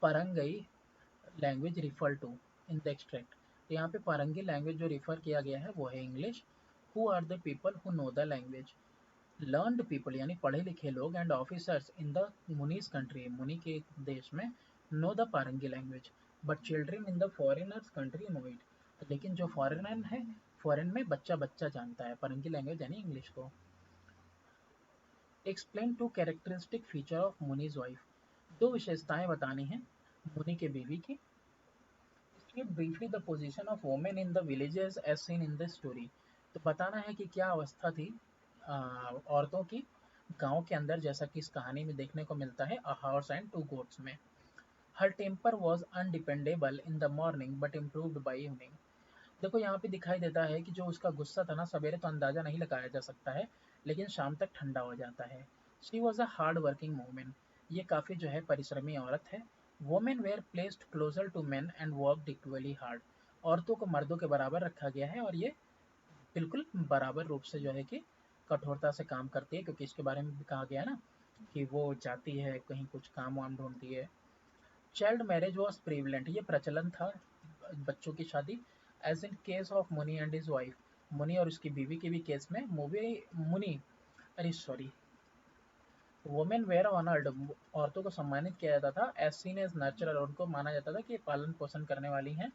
Parangi language refer to in the extract. तो यहाँ पे परंगी लैंग्वेज जो रिफर किया गया है वो है English. Who are the people who know the language, learned people यानी पढ़े लिखे लोग, and officers in the Muni's country, Muni के देश में, know the Parangi language, but children in the foreigner's country know it, लेकिन जो फॉरेनर है फॉरेन में बच्चा बच्चा जानता है, पर इनकी लैंग्वेज यानी इंग्लिश को। Explain two characteristic feature of Muni's wife, दो विशेषताएं बतानी है मुनि के बीवी की। State briefly the position of women in the villages as seen in the story, तो बताना है कि क्या अवस्था थी औरतों की गांव के अंदर, जैसा कि इस कहानी में देखने को मिलता है A Horse and Two Goats में। Her temper was undependable in the morning but improved by evening, देखो यहाँ पे दिखाई देता है कि जो उसका गुस्सा था ना, सवेरे तो अंदाजा नहीं लगाया जा सकता है, लेकिन शाम तक ठंडा हो जाता है। She was a hard working women, ये काफ़ी जो है परिश्रमी औरत है। Women were placed closer to men and worked equally hard, औरतों को मर्दों के बराबर रखा गया है और ये बिल्कुल बराबर रूप से जो है कि कठोरता से काम करती है, क्योंकि इसके बारे में भी कहा गया है ना कि वो जाती है कहीं कुछ काम वाम ढूंढती है। चाइल्ड मैरिज वॉज प्रीवलेंट, ये प्रचलन था बच्चों की शादी, as in case of Muni and his wife, मुनि और उसकी बीवी के भी केस में मूवी मुनि अरे सॉरी वुमेन वेयर ऑनर्ड, औरतों को सम्मानित किया जाता था, एज सीन एज नर्चरर, उनको माना जाता था कि ये पालन पोषण करने वाली हैं।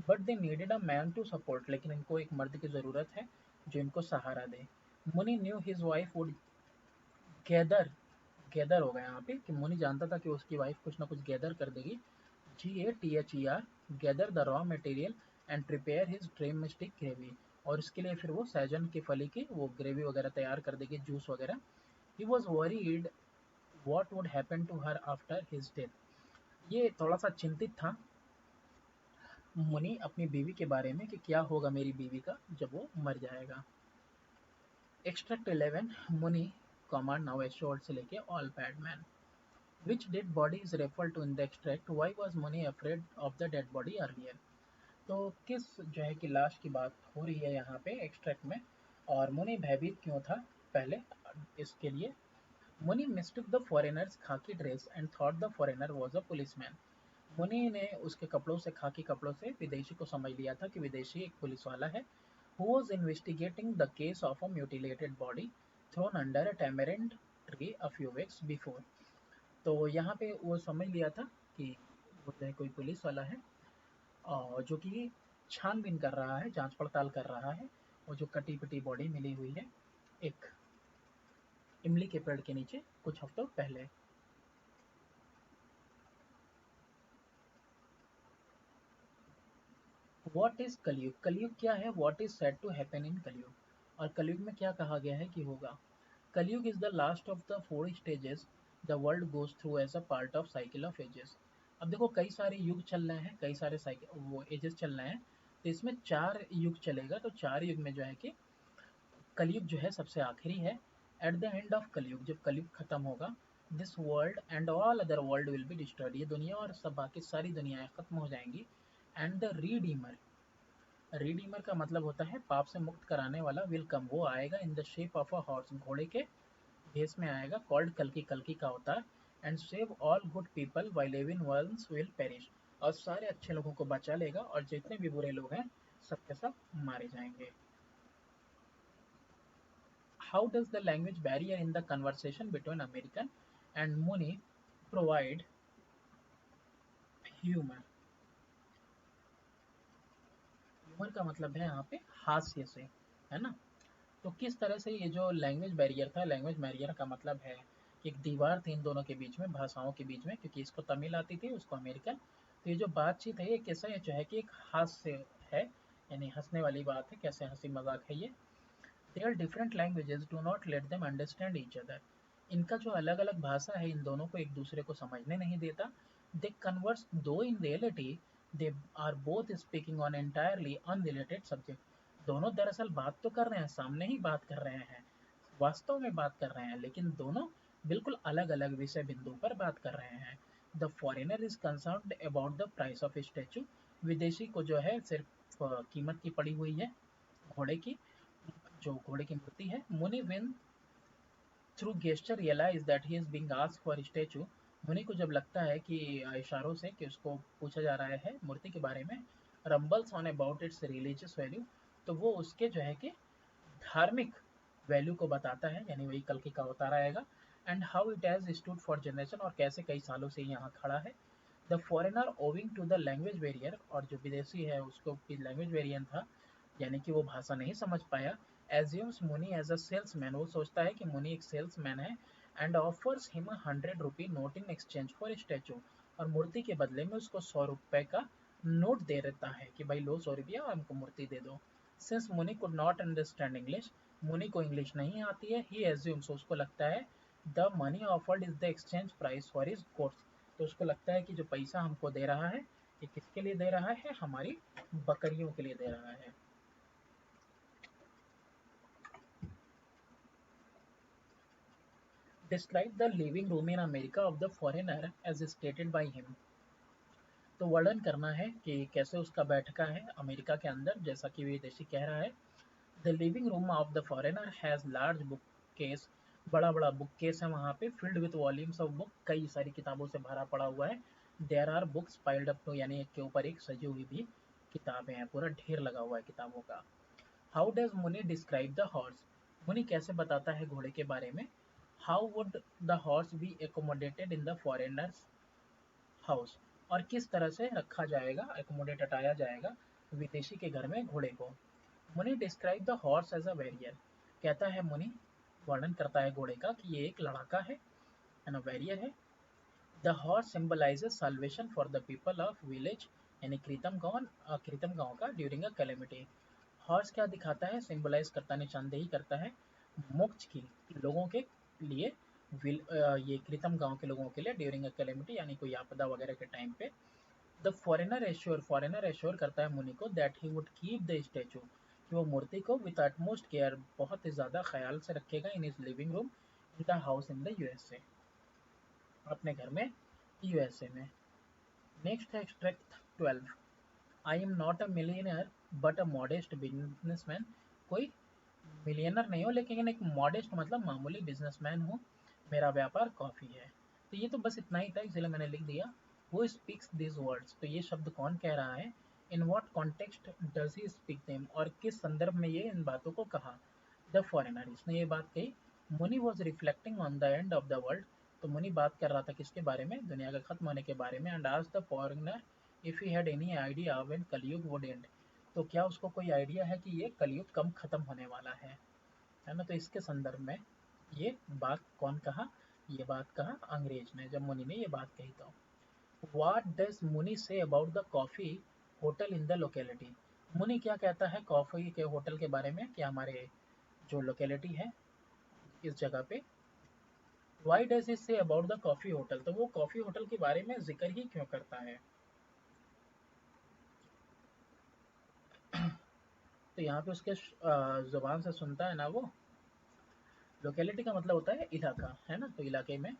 But they needed a man to support, लेकिन इनको एक मर्द की ज़रूरत है जो इनको सहारा दे। मुनि new his wife would gather, gather होगा यहाँ पे कि मुनि जानता था कि उसकी वाइफ कुछ ना कुछ गैदर कर देगी, GATHER, gather the raw material and prepare his dream stick gravy, और इसके लिए फिर वो सहजन की फली की वो ग्रेवी वगैरह तैयार कर देगी, जूस वगैरह। He was worried what would happen to her after his death, ये थोड़ा सा चिंतित था मुनि अपनी बीवी के बारे में कि क्या होगा मेरी बीवी का जब वो मर जाएगा। एक्सट्रैक्ट 11, मुनि कॉमा नाउ एश्योर्ड से लेके all bad man, which dead body is refer to in the extract, why was Muni afraid of the dead body earlier, तो किस जो है कि लाश की बात हो रही है यहाँ पे एक्सट्रैक्ट में, और मुनि भयभीत क्यों था पहले इसके लिए। मुनि मिस्टूक द फॉरेनर्स खाकी dress and thought the foreigner was a policeman, मुनि ने उसके कपड़ों से खाकी कपड़ों से विदेशी को समझ लिया था कि विदेशी एक पुलिस वाला है। Who was investigating the case of a mutilated body thrown under a tamarind tree a few weeks before, तो यहाँ पे वो समझ लिया था कि वो जो है कोई पुलिस वाला है और जो कि छानबीन कर रहा है, जांच पड़ताल कर रहा है, वो जो कटी पिटी बॉडी मिली हुई है एक इमली के पेड़ के नीचे कुछ हफ्तों पहले। व्हाट इज कलयुग, कलयुग क्या है, what is said to happen in Kalyug, और कलयुग में क्या कहा गया है कि होगा। Kalyug is the last of the 4 stages the world goes through as a part of cycle of ages, अब देखो कई सारे युग चल रहे हैं, कई सारे साइकिल वो एजेस चल रहे हैं, तो इसमें 4 युग चलेगा, तो 4 युग में जो है कि कलयुग जो है सबसे आखिरी है। एट द एंड ऑफ कलयुग, जब कलयुग खत्म होगा, this world and all other world will be destroyed, ये दुनिया और सब बाकी सारी दुनियाएं खत्म हो जाएंगी। एंड द रीडीमर, रिडीमर का मतलब होता है पाप से मुक्त कराने वाला, विल कम, वो आएगा in the shape of a horse, घोड़े के भेस में आएगा, कॉल्ड कल्कि, कल्कि का अवतार, and save all good people while Evin once will perish, और सारे अच्छे लोगों को बचा लेगा और जितने भी बुरे लोग हैं सब के सब मारे जाएंगे। How does the language barrier in the conversation between American and Muni provide humor? Humour का मतलब है यहाँ पे हास्य से, है ना। तो किस तरह से ये जो लैंग्वेज बैरियर था, लैंग्वेज बैरियर का मतलब है कि एक दीवार थी इन दोनों के बीच में, भाषाओं के बीच में, क्योंकि इसको तमिल आती थी उसको अमेरिकन, तो ये जो बातचीत है ये कैसा जो है कि एक हास्य है, यानी हंसने वाली बात है, कैसे हंसी मजाक है ये। Their different languages do not let them understand each other. इनका जो अलग अलग भाषा है इन दोनों को एक दूसरे को समझने नहीं देता। They converse though in reality they are both speaking on entirely unrelated subject. दोनों दरअसल बात तो कर रहे हैं, सामने ही बात कर रहे हैं, वास्तव में बात कर रहे हैं, लेकिन दोनों बिल्कुल अलग अलग विषय बिंदु पर बात कर रहे हैं। The foreigner is concerned about the price of statue, विदेशी को जो है सिर्फ कीमत की पड़ी हुई है घोड़े की, जो घोड़े की मूर्ति है। Muni when through gesture realize that he is being asked for statue, Muni को जब लगता है कि इशारों से कि उसको पूछा जा रहा है मूर्ति के बारे में, rambles on about its religious value, तो वो उसके जो है कि धार्मिक वैल्यू को बताता है, यानी वही कल की का अवतार आएगा। And how it has stood for generation, और कैसे कई सालों से यहाँ खड़ा है। The foreigner owing to the language barrier, और जो विदेशी है उसको लैंग्वेज वेरियन था, यानी कि वो भाषा नहीं समझ पाया। एज्यूम्स मुनि एज अ सेल्समैन, वो सोचता है कि मुनि एक सेल्समैन है। And offers him 100 rupee note in exchange for statue, और मूर्ति के बदले में उसको 100 रुपए का नोट दे देता है कि भाई लो 100 रुपया हमको मूर्ति दे दो। सिंस मुनि कुड नॉट अंडरस्टैंड इंग्लिश, मुनि को इंग्लिश नहीं आती है, ही एज्यूम्स, उसको लगता है the money offered is the exchange price for his goods, तो उसको लगता है कि जो पैसा हमको दे रहा है ये किसके लिए दे रहा है, हमारी बकरियों के लिए दे रहा है। Describe the living room in America of the foreigner as stated by him, तो वर्णन करना है कि कैसे उसका बैठका है अमेरिका के अंदर जैसा कि विदेशी कह रहा है। The living room of the foreigner has large book case, बड़ा बड़ा बुक केस है वहाँ पे, filled with volumes of book, कई सारी किताबों से भरा पड़ा हुआ है। There are books piled up to, यानी एक के ऊपर एक सजी हुई भी किताबें हैं, पूरा ढेर लगा हुआ है किताबों का। How does Muni describe the horse, मुनि कैसे बताता है घोड़े के बारे में। How would the horse be accommodated in the foreigner's house, और किस तरह से रखा जाएगा, एकोमोडेट हटाया जाएगा विदेशी के घर में घोड़े को। Muni describe the horse as a warrior, कहता है मुनि, वर्णन करता है घोड़े का कि ये एक लड़ाका है, एंड वैरियर है। The horse symbolises salvation for the people of village, यानी कृतम गांव का ड्यूरिंग अ कैलेमिटी। हॉर्स क्या दिखाता है, सिंबलाइज करता, निशानदेही करता है मोक्ष की, लोगों के लिए, ये कृतम गांव के लोगों के लिए ड्यूरिंग अ कैलेमिटी, यानी कोई आपदा वगैरह के टाइम पे। द फॉरेनर एश्योर करता है मुनि को that he would keep the statue, कि वो मूर्ति को विद अटमोस्ट केयर, बहुत ही ज़्यादा ख्याल से रखेगा, in is living room in the house in the USA, अपने घर में यूएसए में। नेक्स्ट है extract 12, I am not a millionaire but a modest businessman, कोई मिलियनर नहीं हो लेकिन एक मॉडेस्ट मतलब मामूली बिजनेसमैन हूँ, मेरा व्यापार कॉफ़ी है। तो ये तो बस इतना ही था, इसलिए मैंने लिख दिया। वो स्पीक्स दिस वर्ड्स, तो ये शब्द कौन कह रहा है। In what context does he speak them, और किस संदर्भ में ये इन बातों को कहा। द फॉरेनर, इसने ये बात कही। मुनि was reflecting on the end of the world, तो मुनि बात कर रहा था किसके बारे में, दुनिया का खत्म होने के बारे में। एंड आज the foreigner if he had any idea when कलयुग वुड एंड, तो क्या उसको कोई आइडिया है कि ये कलयुग कब खत्म होने वाला है ना। तो इसके संदर्भ में ये बात कौन कहा, ये बात कहा अंग्रेज ने, जब मुनि ने ये बात कही तो। व्हाट डज मुनि say about the coffee hotel in the locality, मुनि क्या कहता है कॉफी के होटल के बारे में कि हमारे जो लोकेलिटी है इस जगह पे। Why does it say about the coffee hotel, तो वो कॉफी होटल के बारे में जिक्र ही क्यों करता है। तो यहाँ पे उसके जुबान से सुनता है ना वो। लोकेलिटी का मतलब होता है इलाका, है ना, तो इलाके में।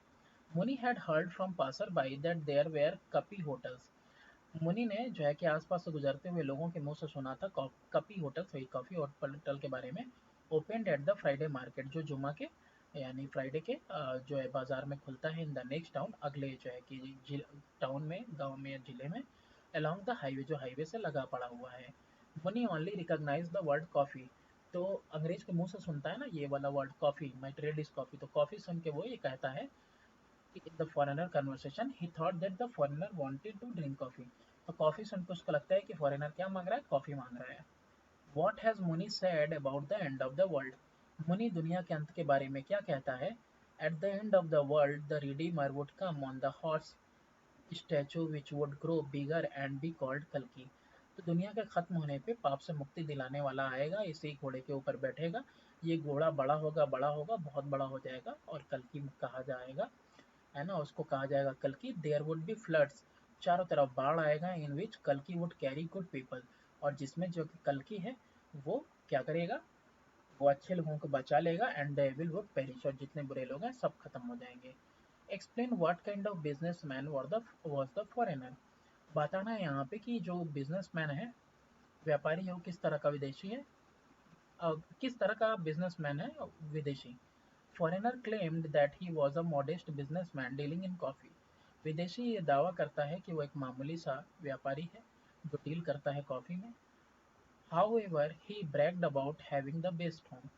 Muni had heard from passer by that there were coffee hotels, Muni ने जो है कि आसपास से गुजरते हुए लोगों के मुंह से सुना था कपी होटल, सही कॉफी होटल के बारे में। Opened at the Friday market, जो जुमा के यानी फ्राइडे के जो है बाजार में खुलता है। इन द नेक्स्ट टाउन, अगले जो है कि टाउन में, गांव में या जिले में। अलोंग द हाईवे, जो हाईवे से लगा पड़ा हुआ है। Muni only recognise the word coffee, तो अंग्रेज के मुंह से सुनता है ना ये वाला word coffee, my trade is coffee, तो कॉफी सुन के वो ये कहता है in the foreigner conversation he thought that the foreigner wanted to drink coffee, तो कॉफी सुन के उसको लगता है कि फॉरेनर क्या मांग रहा है, कॉफी मांग रहा है। What has Muni said about the end of the world, मुनि दुनिया के अंत के बारे में क्या कहता है। At the end of the world the redeemer would come on the horse statue which would grow bigger and be called कल्कि, तो दुनिया के खत्म होने पे पाप से मुक्ति दिलाने वाला आएगा, इसी घोड़े के ऊपर बैठेगा, ये घोड़ा बड़ा होगा बहुत बड़ा हो जाएगा और कल्कि कहा जाएगा, है ना, उसको कहा जाएगा कल्कि। देयर वुड बी फ्लड्स, चारों तरफ बाढ़ आएगा, इन विच कल्कि वुड कैरी गुड पीपल, और जिसमें जो कि कल्कि है वो क्या करेगा, वो अच्छे लोगों को बचा लेगा। And the evil would perish, और जितने बुरे लोग हैं सब खत्म हो जाएंगे। Explain what kind of businessman was the foreigner, बताना है यहाँ पे कि जो बिजनेसमैन है, व्यापारी है, वो किस तरह का विदेशी है, किस तरह का बिजनेसमैन है विदेशी। Foreigner claimed that he was a modest businessman dealing in coffee, विदेशी ये दावा करता है कि वो एक मामूली सा व्यापारी है जो डील करता है कॉफी में। However he bragged about having the best home,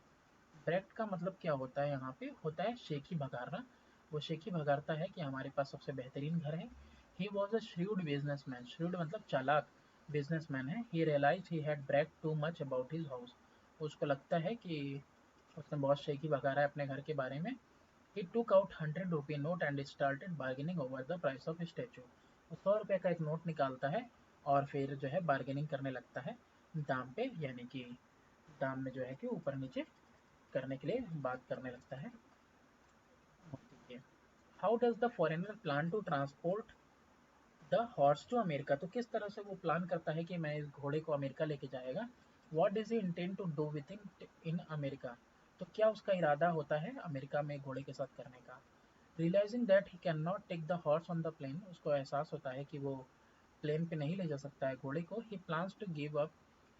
bragged का मतलब क्या होता है यहाँ पे, होता है शेखी भगाना, वो शेखी भगाता है कि हमारे पास सबसे बेहतरीन घर है। He was a shrewd businessman, shrewd मतलब चालाक, बिजनेसमैन है। He realize he had brag too much about his house. उसको लगता है कि उसने बहुत शेखी बका रहा है अपने घर के बारे में। He took out 100 rupee note and started bargaining over the price of statue. वो 100 रुपये का एक नोट निकालता है और फिर जो है बार्गेनिंग करने लगता है दाम पे, यानी कि दाम में जो है कि ऊपर नीचे करने के लिए बात करने लगता है। How does the foreigner plan to transport the horse to America. तो किस तरह से वो प्लान करता है कि मैं इस घोड़े को अमेरिका लेके जाएगा। What does he intend to do with in America. तो क्या उसका इरादा होता है अमेरिका में घोड़े के साथ करने का। Realizing that he can not take the horse on the plane. उसको एहसास होता है कि वो प्लेन पे नहीं ले जा सकता है घोड़े को। He plans to give up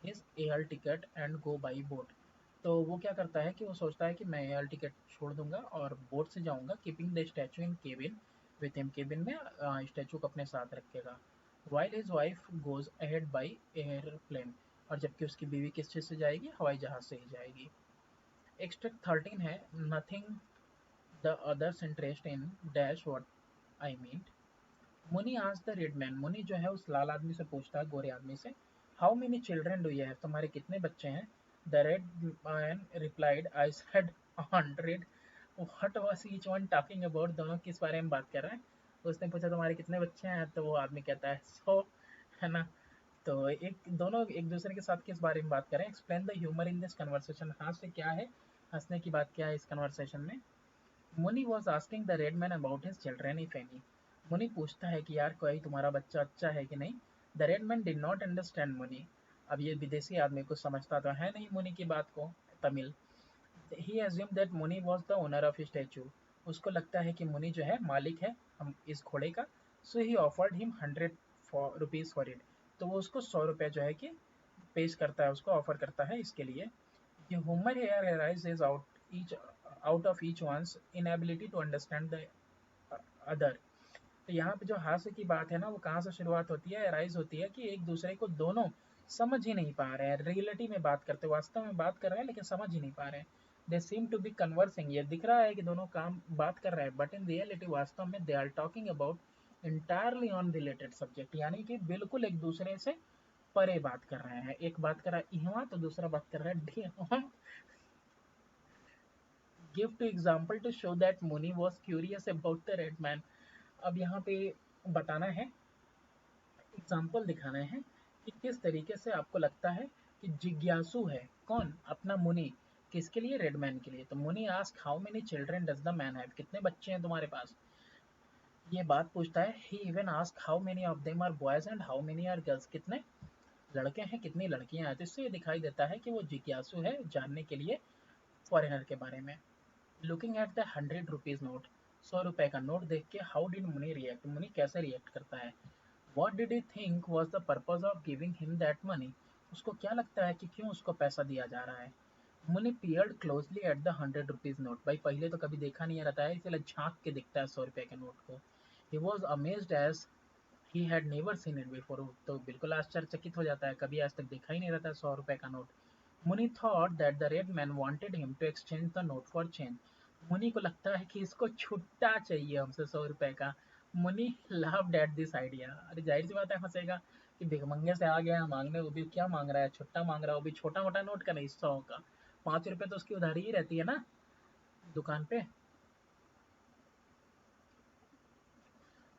his air ticket and go by boat. तो वो क्या करता है कि वो सोचता है कि मैं एयर टिकट छोड़ दूंगा और बोट से जाऊंगा, keeping the statue in cabin with him. Cabin में स्टैचू को अपने साथ रखेगा। While his wife goes ahead by airplane. और जबकि उसकी बीवी किस चीज़ से जाएगी, हवाई जहाज से ही जाएगी। एक्सट्रैक्ट 13 है। Nothing the others interest in dash what I mean. मुनि आज द रेड मैन। मुनि जो है उस लाल आदमी से पूछता है, गोरे आदमी से, how many children do you have. तुम्हारे कितने बच्चे हैं। The red man replied, I said 100। What was each one talking about. दोनों किस बारे में बात कर रहे हैं। उसने पूछा तुम्हारे कितने बच्चे हैं, तो वो आदमी कहता है 100, है ना। तो एक दोनों एक दूसरे के साथ किस बारे में बात कर रहे हैं। Explain the humour in this conversation. हास्य क्या है, हंसने की बात क्या है इस कन्वर्सेशन में। मुनि was asking the red man about his children if any. मुनि पूछता है कि यार कोई तुम्हारा बच्चा अच्छा है कि नहीं। The red man did not understand मुनि। अब ये विदेशी आदमी कुछ समझता तो है नहीं मुनि की बात को, तमिल। ही assume that Muni was the owner of statute. उसको लगता है कि मुनि जो है मालिक है हम इस घोड़े का। So he offered him 100 rupees for it. तो वो उसको 100 रुपये जो है कि पेश करता है, उसको ऑफर करता है इसके लिए। Humour here arises out of each one's inability to understand the other। तो यहाँ पे जो हास्य की बात है ना, वो कहाँ से शुरुआत होती है, राइज होती है कि एक दूसरे को दोनों समझ ही नहीं पा रहे हैं। रियलिटी में बात करते, वास्तव में बात कर रहे हैं लेकिन समझ ही नहीं पा रहे हैं। दे सीम टू बी कन्वर्सिंग। ये दिख रहा है कि दोनों काम बात कर रहे हैं, बट इन रियलिटी वास्तव में they are talking about entirely unrelated subject. यानी कि बिल्कुल एक दूसरे से परे बात कर रहे हैं। एक बात कर रहा है इहवा तो दूसरा बात कर रहा है ढीवा। Give two example to show that Muni was curious about the red man. अब यहाँ पे बताना है, एग्जाम्पल दिखाना है कि किस तरीके से आपको लगता है कि जिज्ञासु है कौन, अपना मुनि। किसके लिए, रेडमैन के लिए। तो Muni ask how many children does the man have. कितने बच्चे हैं तुम्हारे पास, ये बात पूछता है। He even ask how many of them are boys and how many are girls. कितने लड़के हैं कितनी लड़कियां हैं। तो इससे ये दिखाई देता है कि वो जिज्ञासु है जानने के लिए फॉरेनर के बारे में। Looking at the 100 rupees note. 100 रुपए का नोट देख के हाउ डिड मुनि रिएक्ट। मुनि कैसे रिएक्ट करता है। What did he think was the purpose of giving him that money. उसको क्या लगता है कि क्यों उसको पैसा दिया जा रहा है। मुनि peered closely at the 100 rupees note. भाई पहले तो कभी देखा नहीं रहता है, इसलिए झांक के दिखता है 100 रुपए के नोट को। He was amazed as he had never seen it before. तो बिल्कुल आश्चर्यचकित हो जाता है, कभी आज तक देखा ही नहीं रहता है 100 रुपए का note. Muni thought that the red man wanted him to exchange the note for change. Muni को लगता है कि इसको छुट्टा चाहिए हमसे 100 रुपए का। मुनि लाफ्ड एट दिस आइडिया। अरे जाहिर सी बात है हंसेगा कि भिखमंगे से आ गया मांगने, वो भी क्या मांग रहा है, छुट्टा मांग रहा है, वो भी छोटा मोटा नोट का नहीं, 100 का। 5 रुपए तो उसकी उधारी ही रहती है ना दुकान पे।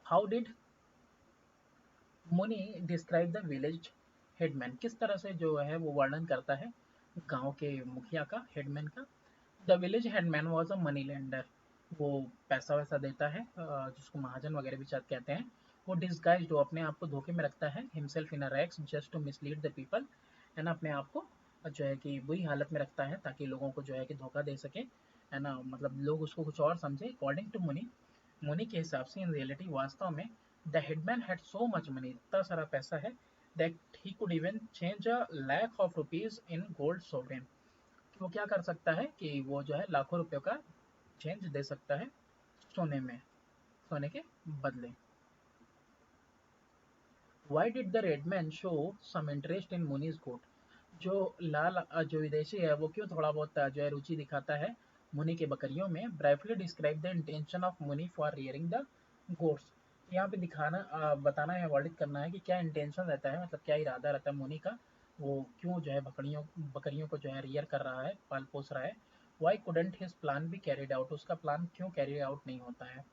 हाउ डिड मुनि डिस्क्राइब द विलेज हेडमैन। किस तरह से जो है वो वर्णन करता है गांव के मुखिया का, हेडमैन का। The village headman was a money lender. वो पैसा वैसा देता है, जिसको महाजन वगैरह भी शायद कहते हैं। वो डिस्गाइज्ड, वो अपने आप को धोखे में रखता है, himself in a rags just to mislead the people. है ना, अपने आप को जो है कि बुरी हालत में रखता है ताकि लोगों को जो है कि धोखा दे सके, है ना, मतलब लोग उसको कुछ और समझे। अकॉर्डिंग टू मुनि, मुनि के हिसाब से इन रियलिटी वास्तव में the headman had so much money, इतना सारा पैसा है, that he could even change a lakh of rupees in gold sovereign. वो क्या कर सकता है कि वो जो है लाखों रुपयों का चेंज दे सकता है सोने में, सोने के बदले। Why did the red man show some interest in Muni's goat. जो जो विदेशी है वो क्यों थोड़ा बहुत जो है रुचि दिखाता है मुनि के बकरियों में। Brightly describe the intention of मुनि फॉर रियरिंग द गोट्स। यहाँ पे दिखाना बताना है, वर्णित करना है कि क्या इंटेंशन रहता है, मतलब क्या इरादा रहता है मुनि का, वो क्यों जो है बकरियों बकरियों को जो है रियर कर रहा है, पाल पोस रहा है। Why couldn't his plan B carried out, उसका प्लान क्यों कैरी आउट नहीं होता है।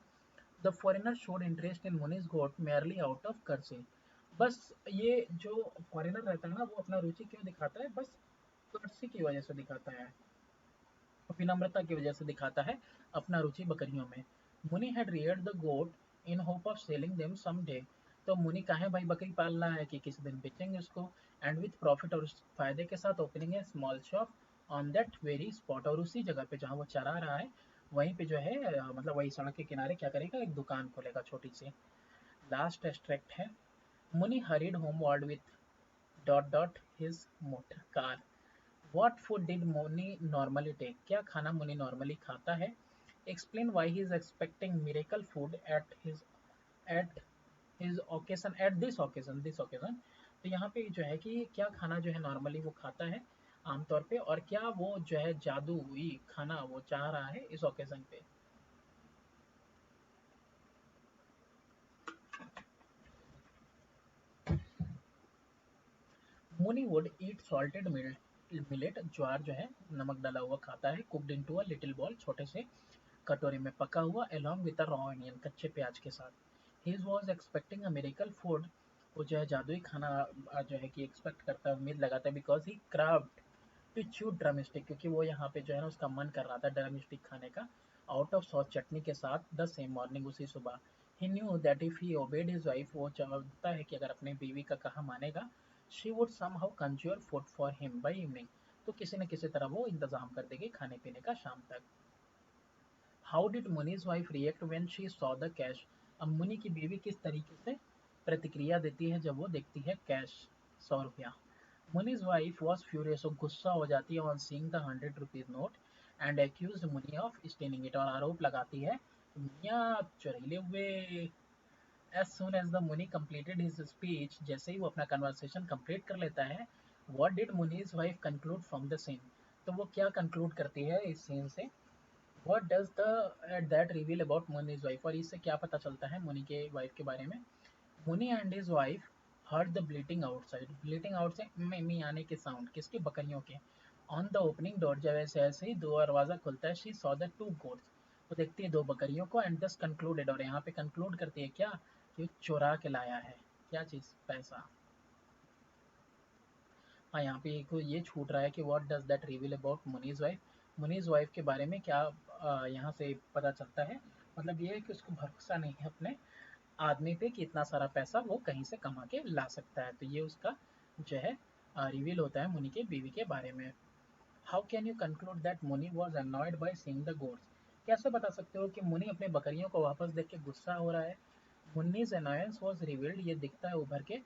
The foreigner showed interest in Muni's goat merely out of curiosity, बस ये जो फॉरेनर रहता है ना, वो अपना रुचि क्यों दिखाता है, बस कर्सी की वजह से दिखाता है, विनम्रता की वजह से दिखाता है अपना रुचि बकरियों में। Muni had reared the goat in hope of selling them some day, तो मुनि काहे भाई बकरी पाल रहा है कि किसी दिन बेचेंगे उसको, एंड विथ प्रॉफिट, और उस फायदे के साथ ओपनिंग है small shop on that very spot, और उसी जगह पे जहाँ वो चरा रहा है वहीं पे जो है मतलब वही सड़क के किनारे क्या करेगा, एक दुकान खोलेगा छोटी सी। लास्ट एक्सट्रैक्ट है, मुनि hurried homeward with dot dot his motor car. What food did Moni normally take? क्या खाना मुनि नॉर्मली खाता है? Explain why he is expecting miracle food at his occasion, at this occasion। तो यहाँ पे जो है कि क्या खाना जो है नॉर्मली वो खाता है आमतौर पे, और क्या वो जो है जादुई खाना वो चाह रहा है इस ओकेजन पे। मुनि वुड ईट सॉल्टेड मिलेट, ज्वार जो है नमक डाला हुआ खाता है, cooked into a little ball, छोटे से कटोरी में पका हुआ, along with a raw onion, कच्चे प्याज के साथ। He was expecting a miracle food, वो जो है जादुई खाना जो है कि एक्सपेक्ट करता है, उम्मीद लगाता है, because he craved to chew drumstick, क्योंकि वो यहाँ पे जो है ना उसका मन कर रहा था ड्रम स्टिक खाने का, आउट ऑफ सॉस चटनी के साथ, द सेम मॉर्निंग, उसी सुबह। He knew that if he obeyed his wife, वो चाहता है कि अगर अपने बीवी का कहा मानेगा, she would somehow conjure food for him by evening, तो किसी न किसी तरह वो इंतजाम कर देगी खाने पीने का शाम तक। How did Muni's wife react when she saw the cash, अब मुनि की बीवी किस तरीके से प्रतिक्रिया देती है जब वो देखती है कैश, 100 रुपया। मुनीज वाइफ वॉज फ्यूरियस, वो गुस्सा हो जाती है on seeing the 100 rupees note, and accuse Muni of stealing it, और आरोप लगाती है मियाँ चुरा लिए हुए। As soon as the Muni completed his speech, जैसे ही वो अपना कन्वर्सेशन कंप्लीट कर लेता है, what did Muni's wife conclude from the scene, तो वो क्या कंक्लूड करती है इस सीन से। What does the that reveal about Muni's wife, और इससे क्या पता चलता है मुनि के वाइफ के बारे में। मुनि and his wife heard the bleating outside, bleating out से मी आने के साउंड, किसके, बकरियों के। ऑन द ओपनिंग डोर, जब ऐसे ही दरवाजा खुलता है, she saw the two goats, वो देखती है दो बकरियों को, एंड दस कंक्लूडेड, और यहाँ पे कंक्लूड करती है क्या, कि वो चुरा के लाया है, क्या चीज, पैसा। हाँ, यहाँ पे एक ये छूट रहा है कि what does that reveal about मुनीज wife, मुनीज wife के बारे में क्या यहाँ से पता चलता है, मतलब ये है कि उसको भरोसा नहीं है अपने आदमी पे कि इतना सारा पैसा वो कहीं से कमा के ला सकता है, तो ये उसका जो है रिवील होता है मुनि के बीवी के बारे में। How can you conclude that Muni was annoyed by seeing the gods, कैसे बता सकते हो कि मुनि अपने बकरियों को वापस देख के गुस्सा हो रहा है। मुन्नीज अनॉयंस वॉज रिवील्ड, ये दिखता है उभर के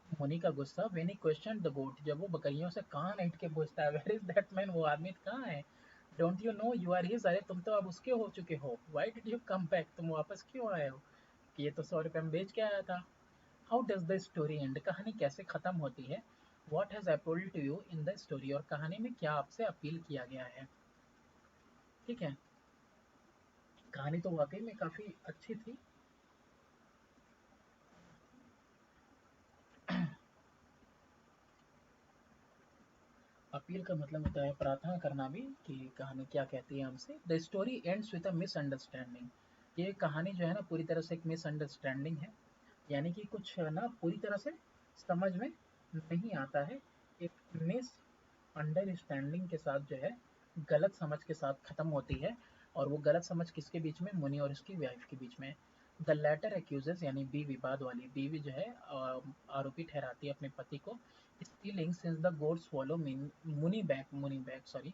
मुनि का गुस्सा, व्हेन ही क्वेश्चन द गोट, जब वो बकरियों से कान ऐंठ के पूछता है, वेयर इज दैट मैन, वो आदमी कहाँ है। Don't you know you are his, अरे तुम तो अब उसके हो चुके हो। Why did you come back, तुम वापस क्यों आए हो, कि ये तो 100 रुपये में बेच के आया था। How does the story end, कहानी कैसे खत्म होती है। What has appealed to you in the story, और कहानी में क्या आपसे अपील किया गया है। ठीक है, कहानी तो वाकई में काफी अच्छी थी। अपील का मतलब होता है प्रार्थना करना भी, कि कहानी क्या कहती है हमसे। The story ends with a misunderstanding, ये कहानी जो है ना पूरी तरह से एक मिसअंडरस्टैंडिंग है, यानी कि कुछ ना पूरी तरह से समझ में नहीं आता है, एक मिस अंडरस्टैंडिंग के साथ जो है, गलत समझ के साथ खत्म होती है। और वो गलत समझ किसके बीच में, मुनि और उसकी वाइफ के बीच में। द लेटर एक्यूजेस, यानी बी विवाद वाली बीवी जो है आरोपी ठहराती है अपने पति को, stealing since the goats follow Muni back sorry,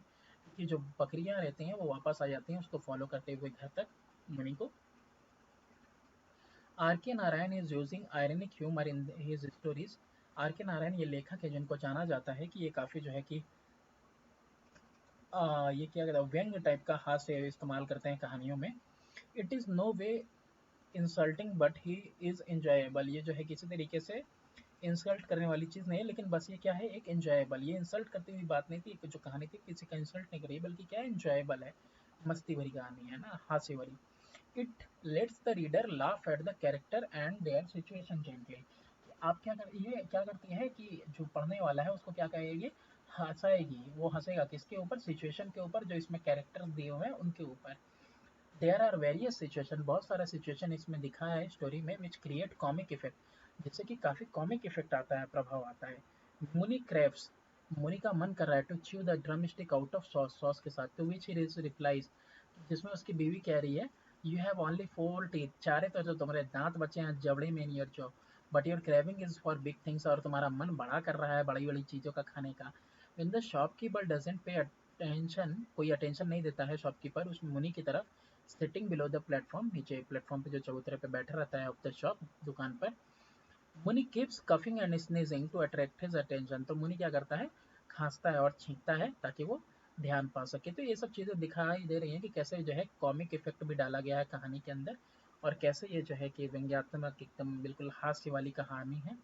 कि जो बकरियां रहती हैं वो वापस आ जाती हैं उसको फॉलो करते हुए घर तक, मुनि को। R K Narayan is using ironic humour in his stories, R K Narayan ये लेखक है जिनको जाना जाता है कि ये काफ़ी जो है कि ये क्या कहते हैं, व्यंग टाइप का हास्य इस्तेमाल करते हैं कहानियों में। It is no way insulting but he is enjoyable, ये जो है किसी तरीके से इंसल्ट करने वाली चीज़ नहीं है, लेकिन बस ये क्या है, एक इंजॉयबल, ये इंसल्ट करती हुई बात नहीं थी, जो कहानी थी किसी का इंसल्ट नहीं करी, बल्कि क्या है, इंजॉयबल है, मस्ती भरी कहानी है ना, हास्य भरी। It let's the reader laugh at the character and there situation gently. आप क्या कर ये क्या करती है कि जो पढ़ने वाला है उसको क्या कहेगी, हंसाएगी। वो हंसेगा किसके ऊपर, सिचुएशन के ऊपर, जो इसमें कैरेक्टर्स दिए हुए हैं उनके ऊपर। देयर आर वेरियस सिचुएशन, बहुत सारा सिचुएशन इसमें दिखा है स्टोरी में, विच क्रिएट कॉमिक इफेक्ट, जिससे कि काफी कॉमिक इफेक्ट आता है, प्रभाव आता है। मुनि क्रेव्स, मुनि का मन कर रहा है to chew the drumstick out of sauce, sauce के साथ, टू विच ही रिप्लाइज, जिसमें उसकी बीवी कह रही है, you have only four teeth, चारे तो जो तुम्हारे दांत बचे हैं जबड़े में in your jaw, but your craving is for big things, और तुम्हारा मन बड़ा कर रहा है बड़ी बड़ी चीजों का खाने का। In the shopkeeper doesn't pay attention, कोई अटेंशन नहीं देता है शॉपकीपर उस मुनि की तरफ, सिटिंग बिलो द प्लेटफॉर्म, नीचे प्लेटफॉर्म पे जो चबूतरे पे बैठा रहता है ऑफ द शॉप, दुकान पर। Muni keeps coughing and sneezing to attract his attention, तो मुनि क्या करता है, खांसता है और छींकता है ताकि वो ध्यान पा सके। तो ये सब चीज़ें दिखाई दे रही हैं कि कैसे जो है कॉमिक इफेक्ट भी डाला गया है कहानी के अंदर, और कैसे ये जो है कि व्यंग्यात्मक एकदम बिल्कुल हास्य वाली कहानी है।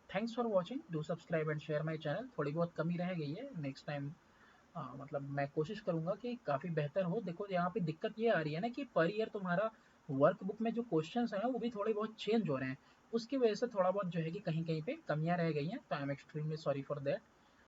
Thanks for watching, do subscribe and share my channel. थोड़ी बहुत कमी रह गई है, नेक्स्ट टाइम मतलब मैं कोशिश करूंगा कि काफ़ी बेहतर हो। देखो यहाँ पे दिक्कत ये आ रही है ना कि पर ईयर तुम्हारा वर्कबुक में जो क्वेश्चंस हैं वो भी थोड़े बहुत चेंज हो रहे हैं, उसकी वजह से थोड़ा बहुत जो है कि कहीं कहीं पे कमियां रह गई हैं, तो I am extremely sorry for that.